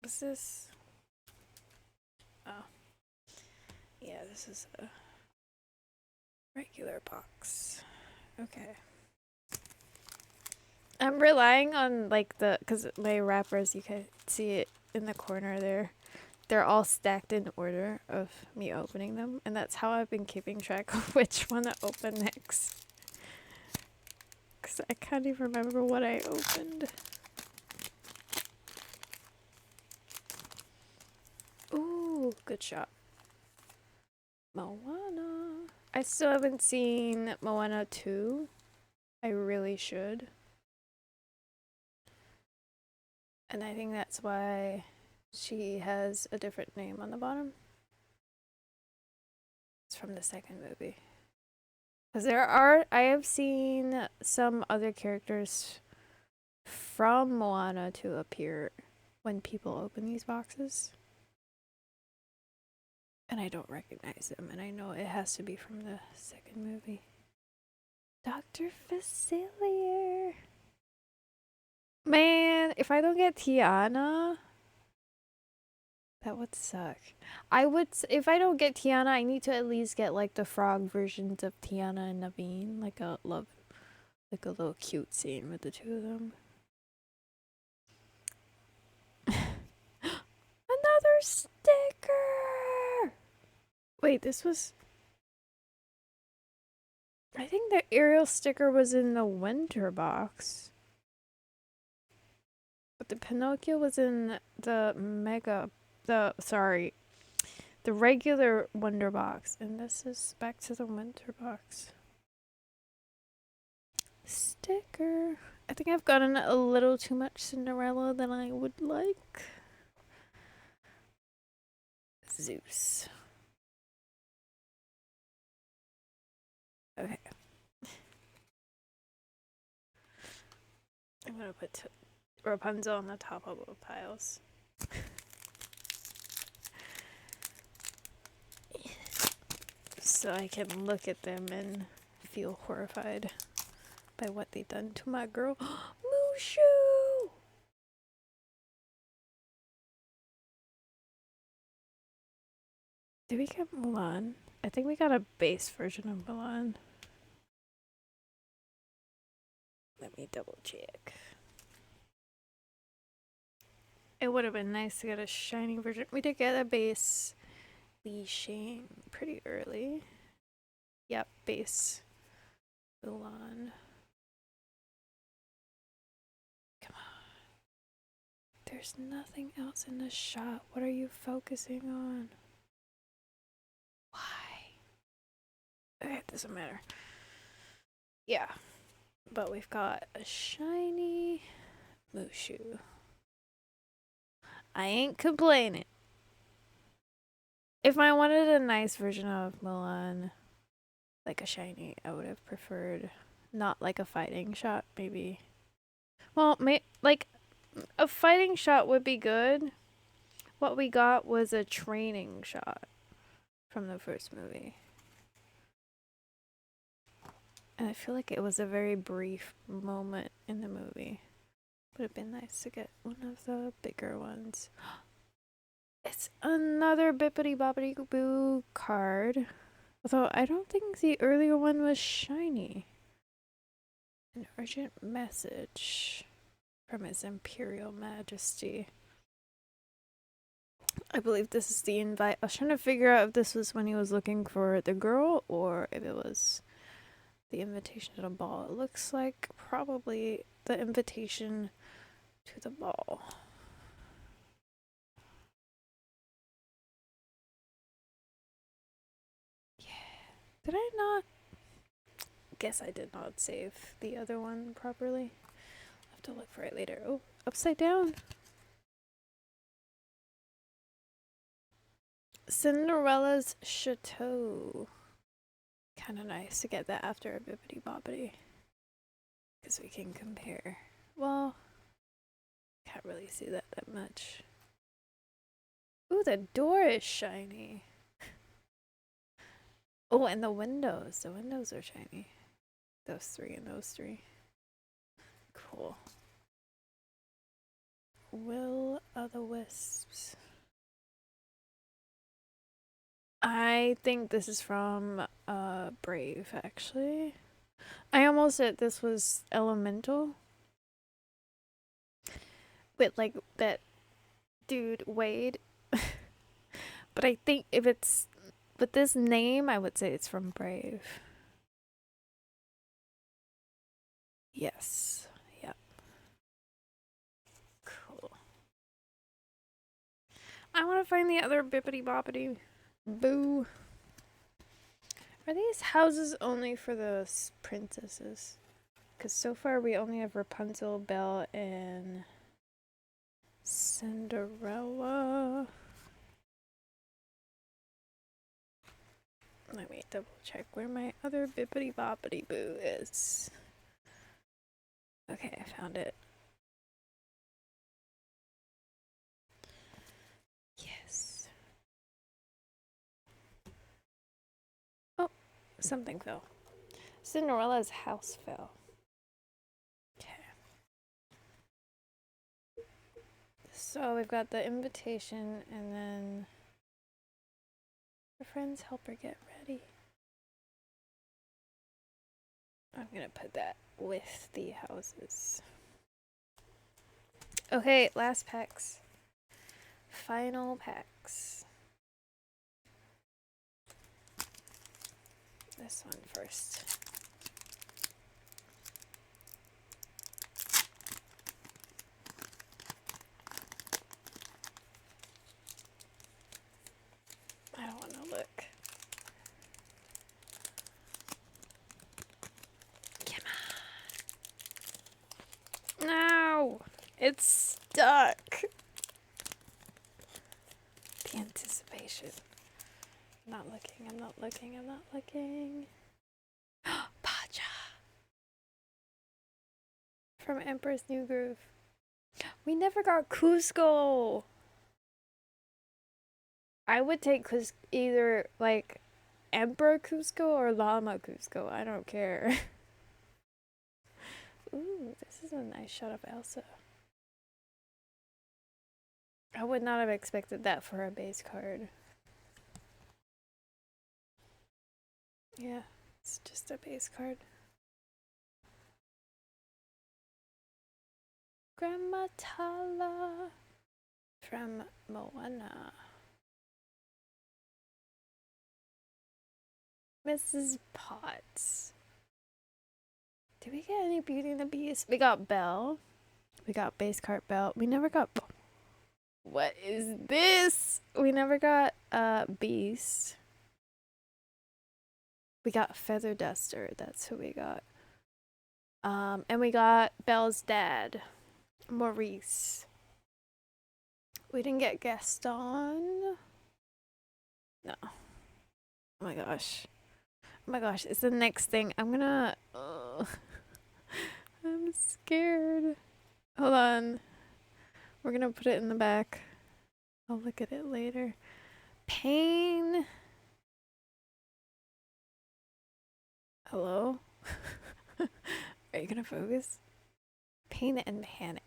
What's this? Oh. Yeah, this is a regular box. Okay. I'm relying on like because my wrappers, you can see it in the corner there. They're all stacked in order of me opening them, and that's how I've been keeping track of which one to open next. Because I can't even remember what I opened. Ooh, good shot. Moana. I still haven't seen Moana 2. I really should. And I think that's why she has a different name on the bottom. It's from the second movie. Because I have seen some other characters from Moana to appear when people open these boxes. And I don't recognize them, and I know it has to be from the second movie. Dr. Facilier. Man, if I don't get Tiana, that would suck. If I don't get Tiana, I need to at least get like the frog versions of Tiana and Naveen, like a little cute scene with the two of them. Another sticker! Wait, this was... I think the Ariel sticker was in the winter box. But the Pinocchio was in the the regular Wonder Box. And this is back to the winter box. Sticker. I think I've gotten a little too much Cinderella than I would like. Zeus. Okay. I'm gonna put Rapunzel on the top of both piles. So I can look at them and feel horrified by what they done to my girl. Mushu! Did we get Mulan? I think we got a base version of Mulan. Let me double check. It would have been nice to get a shiny version. We did get a base Li Shang pretty early. Yep, base Mulan. Come on. There's nothing else in the shot. What are you focusing on? Why? It doesn't matter. Yeah. But we've got a shiny Mushu. I ain't complaining. If I wanted a nice version of Mulan, like a shiny, I would have preferred not like a fighting shot, maybe. Well, like a fighting shot would be good. What we got was a training shot from the first movie. And I feel like it was a very brief moment in the movie. Would have been nice to get one of the bigger ones. It's another Bippity Boppity Boo card. Although I don't think the earlier one was shiny. An urgent message from His Imperial Majesty. I believe this is the invite. I was trying to figure out if this was when he was looking for the girl or if it was the invitation to the ball. It looks like probably the invitation to the ball. Yeah. Did I not? Guess I did not save the other one properly. I'll have to look for it later. Oh, upside down. Cinderella's Chateau. Kind of nice to get that after a Bippity Boppity. Because we can compare. Well, can't really see that much. Ooh, the door is shiny. Oh, and the windows. The windows are shiny. Those three and those three. Cool. Will of the Wisps. I think this is from Brave, actually. I almost said this was Elemental. With like that dude Wade. But I think if it's with this name, I would say it's from Brave. Yes. Yep. Cool. I want to find the other Bippity Boppity Boo. Are these houses only for the princesses? Because so far we only have Rapunzel, Belle, and Cinderella. Let me double check where my other Bippity Boppity Boo is. Okay, I found it. Yes. Oh, something fell. Cinderella's house fell. Okay. So we've got the invitation and then her friends help her get ready. I'm gonna put that with the houses. Okay, last packs. Final packs. This one first. I don't want to look. Come on. No! It's stuck. The anticipation. I'm not looking, I'm not looking, I'm not looking. Pacha! From Empress New Groove. We never got Cusco! I would take either like Emperor Cusco or Llama Cusco. I don't care. Ooh, this is a nice shot of Elsa. I would not have expected that for a base card. Yeah, it's just a base card. Grandma Tala. from Moana. Mrs. Potts. Did we get any Beauty and the Beast? We got Belle. We got Base Cart Belle. We never got... What is this? We never got Beast. We got Feather Duster. That's who we got. And we got Belle's dad, Maurice. We didn't get Gaston. No. Oh my gosh. Oh my gosh, it's the next thing. I'm gonna... I'm scared. Hold on. We're gonna put it in the back. I'll look at it later. Pain. Hello? Are you gonna focus? Pain and Panic.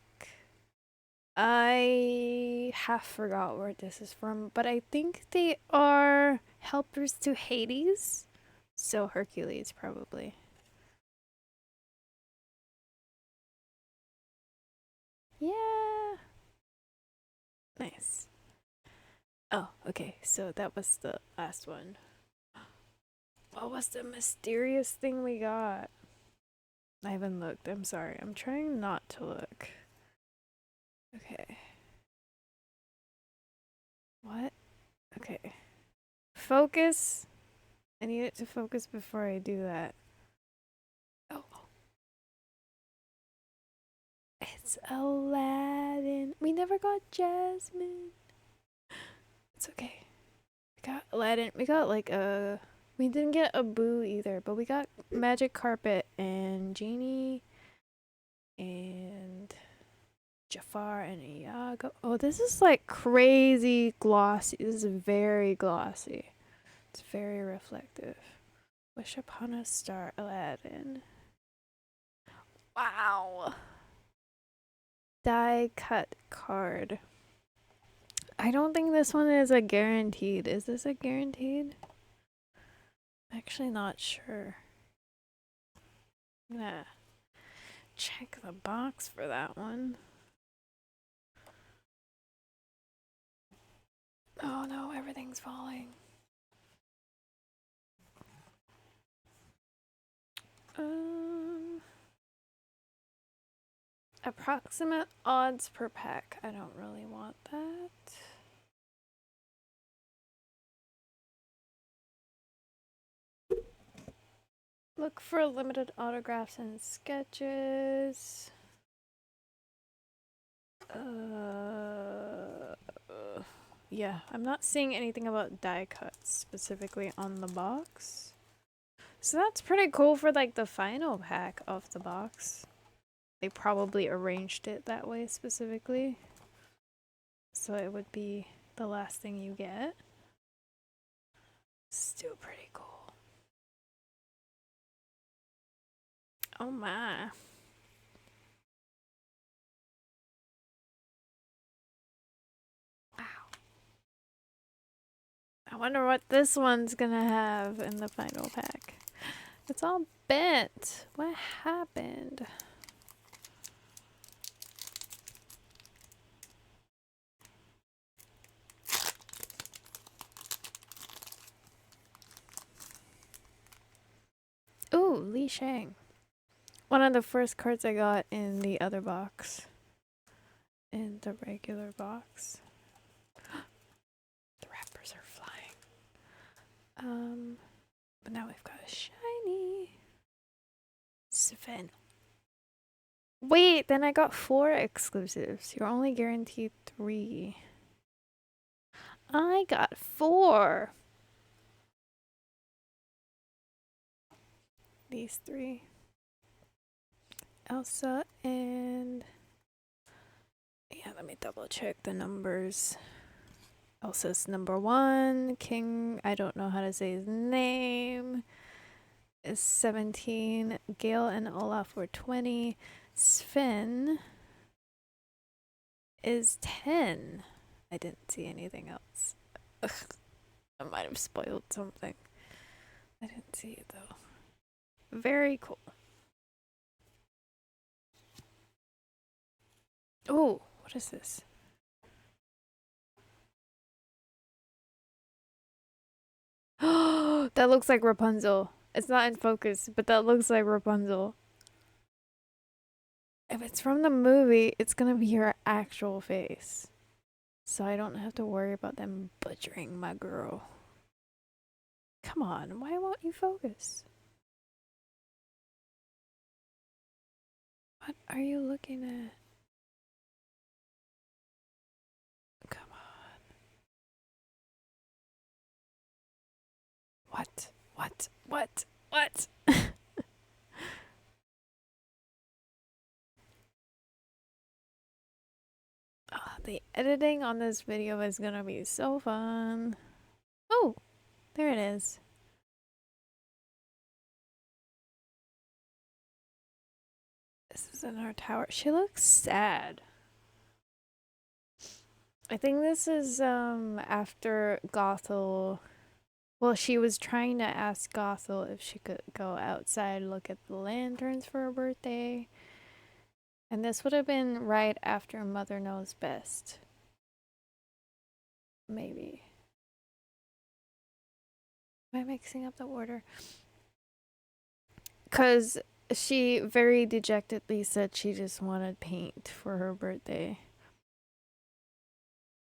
I half forgot where this is from, but I think they are helpers to Hades. So Hercules, probably. Yeah. Nice. Oh, okay. So that was the last one. What was the mysterious thing we got? I haven't looked. I'm sorry. I'm trying not to look. Okay. What? Okay. Focus. I need it to focus before I do that. Oh. It's Aladdin. We never got Jasmine. It's okay. We got Aladdin. We got like a... We didn't get a Boo either, but we got Magic Carpet and Genie and Jafar and Iago. Oh, this is like crazy glossy. This is very glossy. It's very reflective. Wish upon a star, Aladdin. Wow. Die cut card. I don't think this one is a guaranteed. Is this a guaranteed? Actually not sure. I'm gonna check the box for that one. Oh no, everything's falling. Approximate odds per pack. I don't really want that. Look for limited autographs and sketches. Yeah, I'm not seeing anything about die cuts specifically on the box. So that's pretty cool for like the final pack of the box. They probably arranged it that way specifically. So it would be the last thing you get. Still pretty cool. Oh my. Wow. I wonder what this one's gonna have in the final pack. It's all bent. What happened? Ooh, Li Shang. One of the first cards I got in the other box. In the regular box. The wrappers are flying. But now we've got a shiny Sven. Wait, then I got 4 exclusives. You're only guaranteed 3. I got 4. These 3. Elsa and... Yeah, let me double check the numbers. Elsa's number 1. King, I don't know how to say his name, is 17. Gale and Olaf were 20. Sven is 10. I didn't see anything else. Ugh, I might have spoiled something. I didn't see it though. Very cool. Oh, what is this? That looks like Rapunzel. It's not in focus, but that looks like Rapunzel. If it's from the movie, it's gonna be her actual face. So I don't have to worry about them butchering my girl. Come on, why won't you focus? What are you looking at? Come on. What? What? What? What? Oh, the editing on this video is gonna be so fun. Oh, there it is. This is in our tower. She looks sad. I think this is after Gothel. Well, she was trying to ask Gothel if she could go outside and look at the lanterns for her birthday. And this would have been right after Mother Knows Best. Maybe. Am I mixing up the order? Because she very dejectedly said she just wanted paint for her birthday.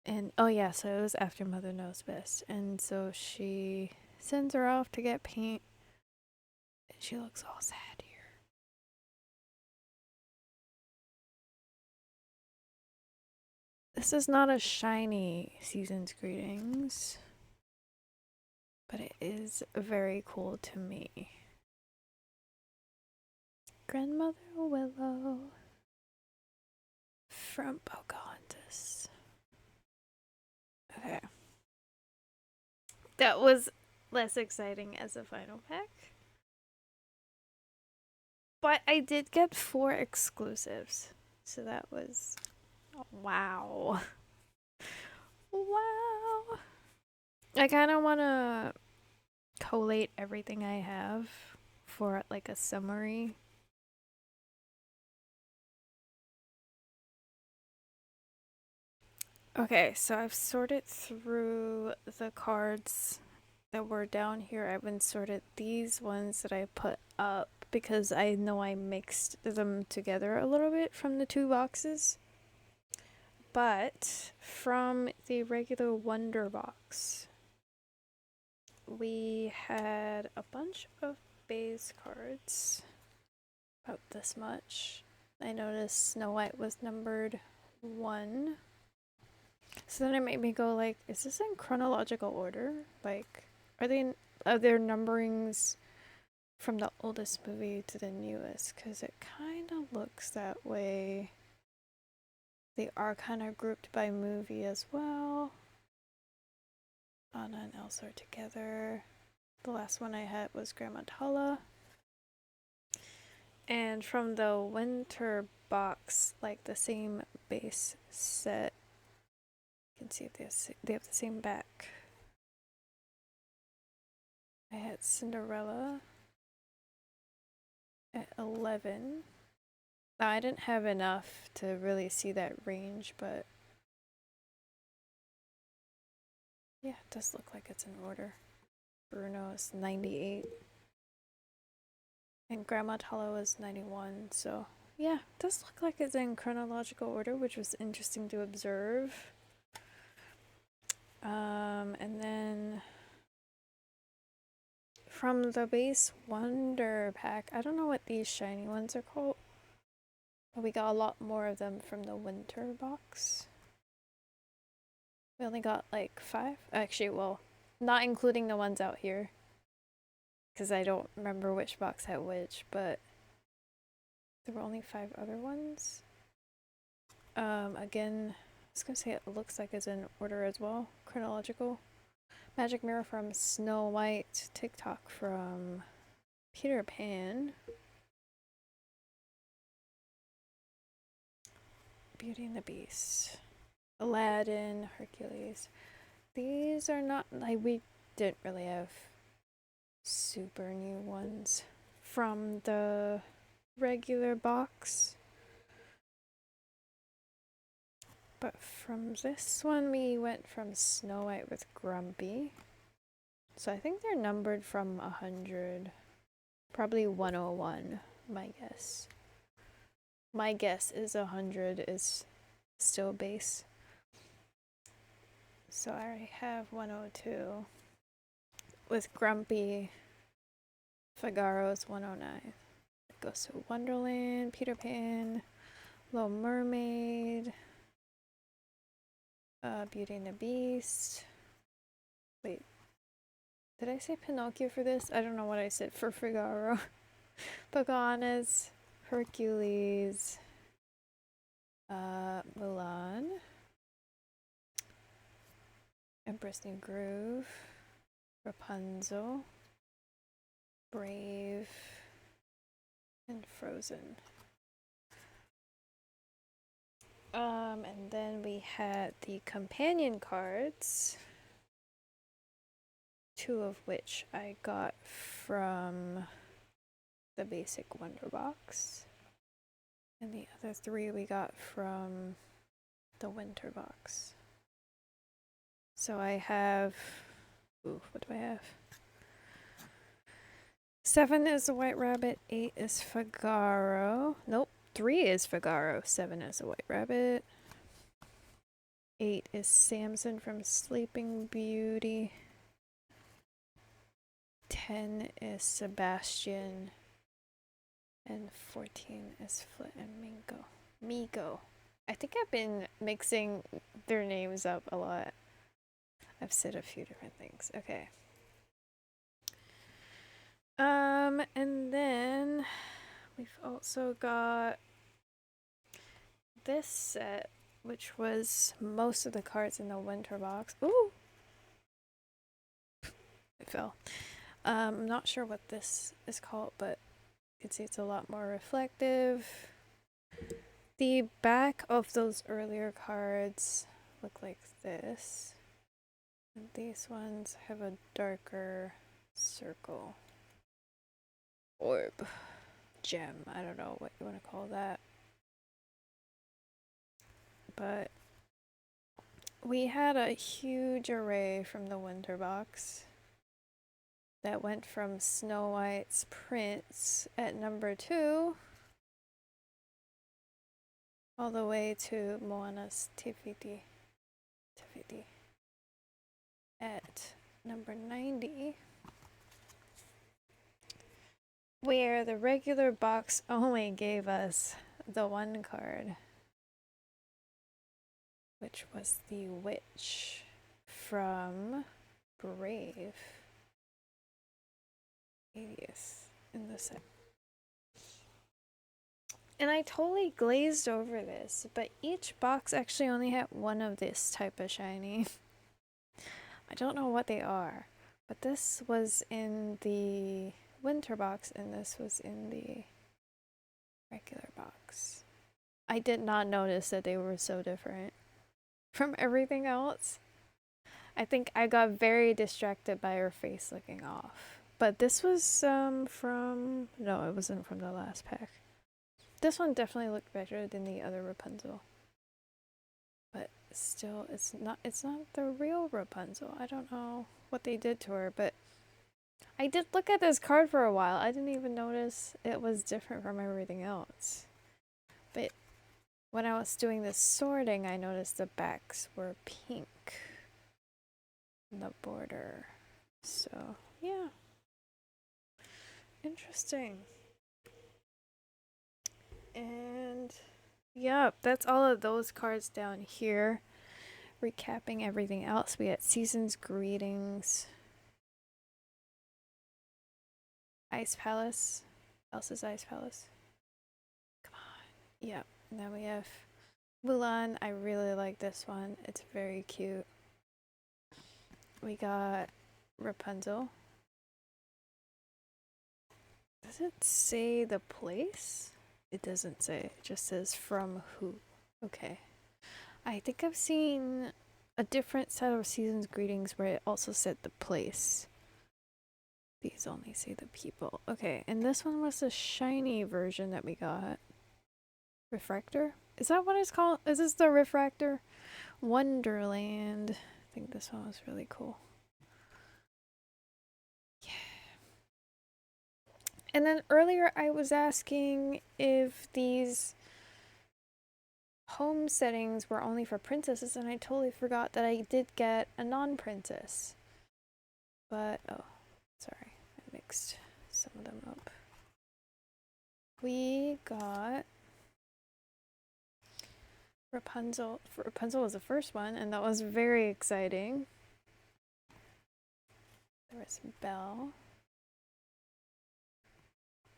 And oh yeah, so it was after Mother Knows Best. And so she sends her off to get paint. And she looks all sad here. This is not a shiny Season's Greetings, but it is very cool to me. Grandmother Willow from Pocahontas. Okay. That was less exciting as a final pack. But I did get 4 exclusives. So that was... wow. Wow. I kind of want to collate everything I have for like a summary. Okay, so I've sorted through the cards that were down here. I've been sorted these ones that I put up because I know I mixed them together a little bit from the 2 boxes. But from the regular Wonder Box, we had a bunch of base cards, about this much. I noticed Snow White was numbered 1. So then it made me go like, is this in chronological order? Like, are there numberings from the oldest movie to the newest? Because it kind of looks that way. They are kind of grouped by movie as well. Anna and Elsa are together. The last one I had was Grandma Tala. And from the winter box, like the same base set, you can see if they have the same back. I had Cinderella at 11. Now, I didn't have enough to really see that range, but yeah, it does look like it's in order. Bruno is 98. And Grandma Tala was 91, so yeah, it does look like it's in chronological order, which was interesting to observe. And then from the base Wonder Pack, I don't know what these shiny ones are called, but we got a lot more of them from the winter box. We only got like 5. Actually, well, not including the ones out here, because I don't remember which box had which, but there were only 5 other ones. Again, I was gonna say it looks like it's in order as well, chronological. Magic Mirror from Snow White, TikTok from Peter Pan, Beauty and the Beast, Aladdin, Hercules. These are not, like, we didn't really have super new ones from the regular box. But from this one, we went from Snow White with Grumpy, So I think they're numbered from 100. Probably 101, my guess. My guess is 100 is still base. So I already have 102. With Grumpy, Figaro's 109. It goes to Wonderland, Peter Pan, Little Mermaid, Beauty and the Beast. Wait, did I say Pinocchio for this? I don't know what I said for Figaro. Pocahontas, Hercules, Mulan, Empress New Groove, Rapunzel, Brave, and Frozen. And then we had the companion cards, 2 of which I got from the basic Wonder Box. And the other 3 we got from the Winter Box. So I have, ooh, what do I have? 7 is the White Rabbit, 8 is Figaro. Nope, 3 is Figaro, 7 is a White Rabbit. 8 is Samson from Sleeping Beauty. 10 is Sebastian. And 14 is Flit and Migo. I think I've been mixing their names up a lot. I've said a few different things. Okay. And then we've also got this set, which was most of the cards in the Winter Box. Ooh! It fell. I'm not sure what this is called, but you can see it's a lot more reflective. The back of those earlier cards look like this. And these ones have a darker circle. Orb. Gem. I don't know what you want to call that. But we had a huge array from the Winter Box that went from Snow White's Prince at number 2 all the way to Moana's Tifiti at number 90, where the regular box only gave us the 1 card, which was the Witch from Brave. 80th in the set. And I totally glazed over this, but each box actually only had 1 of this type of shiny. I don't know what they are, but this was in the Winter Box and this was in the regular box. I did not notice that they were so different from everything else. I think I got very distracted by her face looking off. But this was from... No, it wasn't from the last pack. This one definitely looked better than the other Rapunzel. But still, it's not the real Rapunzel. I don't know what they did to her, but I did look at this card for a while. I didn't even notice it was different from everything else. But when I was doing this sorting, I noticed the backs were pink. The border. So, yeah. Interesting. And yeah, that's all of those cards down here. Recapping everything else, we had Season's Greetings, Ice Palace, Elsa's Ice Palace. Come on. Yep. And then we have Mulan. I really like this one. It's very cute. We got Rapunzel. Does it say the place? It doesn't say. It just says from who. Okay. I think I've seen a different set of Season's Greetings where it also said the place. These only say the people. Okay, and this one was the shiny version that we got. Refractor? Is that what it's called? Is this the Refractor? Wonderland. I think this one was really cool. And then earlier I was asking if these home settings were only for princesses, and I totally forgot that I did get a non-princess. But, oh, sorry, I mixed some of them up. We got Rapunzel. Rapunzel was the first one, and that was very exciting. There was Belle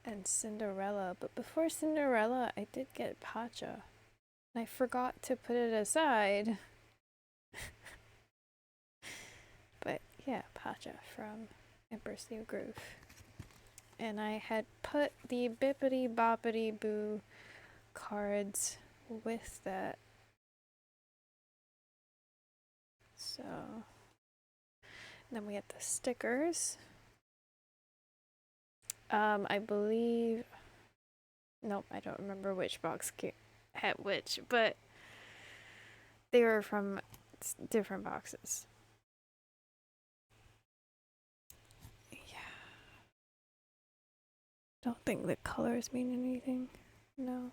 and Cinderella, but before Cinderella, I did get Pacha. And I forgot to put it aside. But yeah, Pacha from Empress New Groove. And I had put the Bippity Boppity Boo cards with that. So, and then we had the stickers. I believe, nope, I don't remember which box had which, but they were from different boxes. Yeah. Don't think the colors mean anything. No.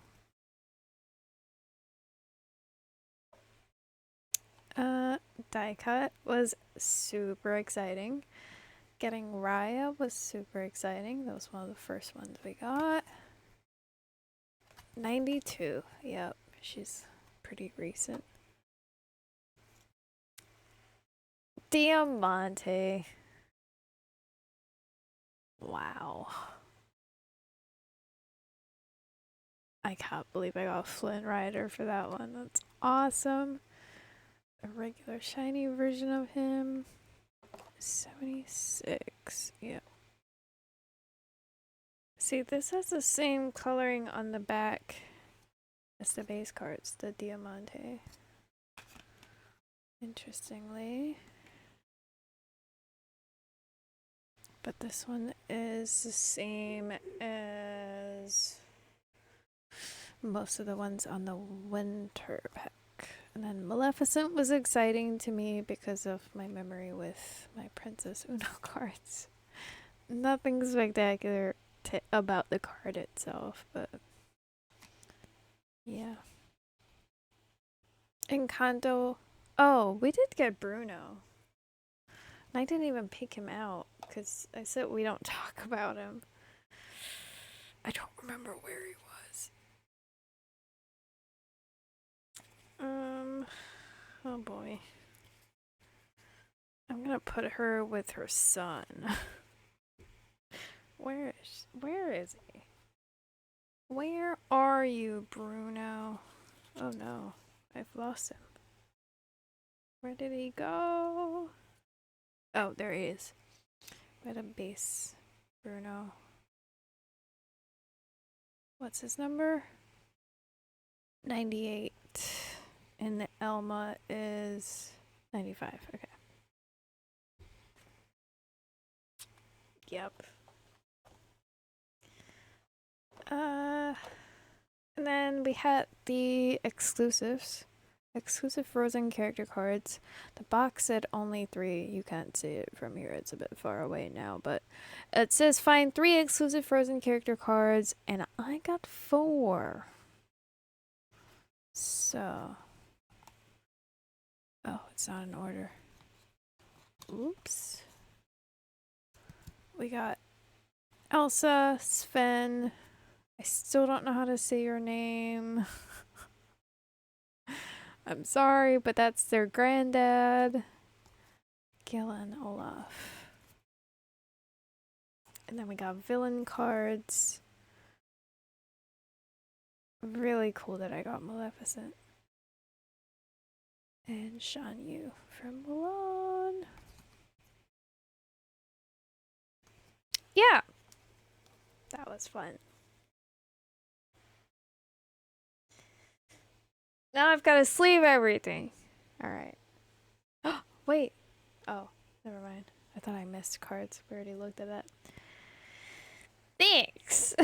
Die cut was super exciting. Getting Raya was super exciting. That was one of the first ones we got. 92. Yep, she's pretty recent. Diamante. Wow. I can't believe I got Flynn Rider for that one. That's awesome. A regular shiny version of him. 76. Yep. See, this has the same coloring on the back as the base cards, the Diamante. Interestingly. But this one is the same as most of the ones on the winter pack. And then Maleficent was exciting to me because of my memory with my Princess Uno cards. Nothing spectacular about the card itself, but yeah. Encanto. Oh, we did get Bruno. And I didn't even pick him out because I said we don't talk about him. I don't remember where he was. Oh boy. I'm gonna put her with her son. Where is he? Where are you, Bruno? Oh no, I've lost him. Where did he go? Oh, there he is. At a base, Bruno. What's his number? 98. And the Elma is 95. Okay. Yep. And then we had the exclusives. Exclusive Frozen character cards. The box said only 3. You can't see it from here. It's a bit far away now, but it says find 3 exclusive Frozen character cards, and I got 4. So, oh, it's not in order. Oops. We got Elsa, Sven. I still don't know how to say your name. I'm sorry, but that's their granddad. Gillen Olaf. And then we got villain cards. Really cool that I got Maleficent. And Shan Yu from Mulan. Yeah. That was fun. Now I've got to sleeve everything. Alright. Wait. Oh, never mind. I thought I missed cards. We already looked at that. Thanks.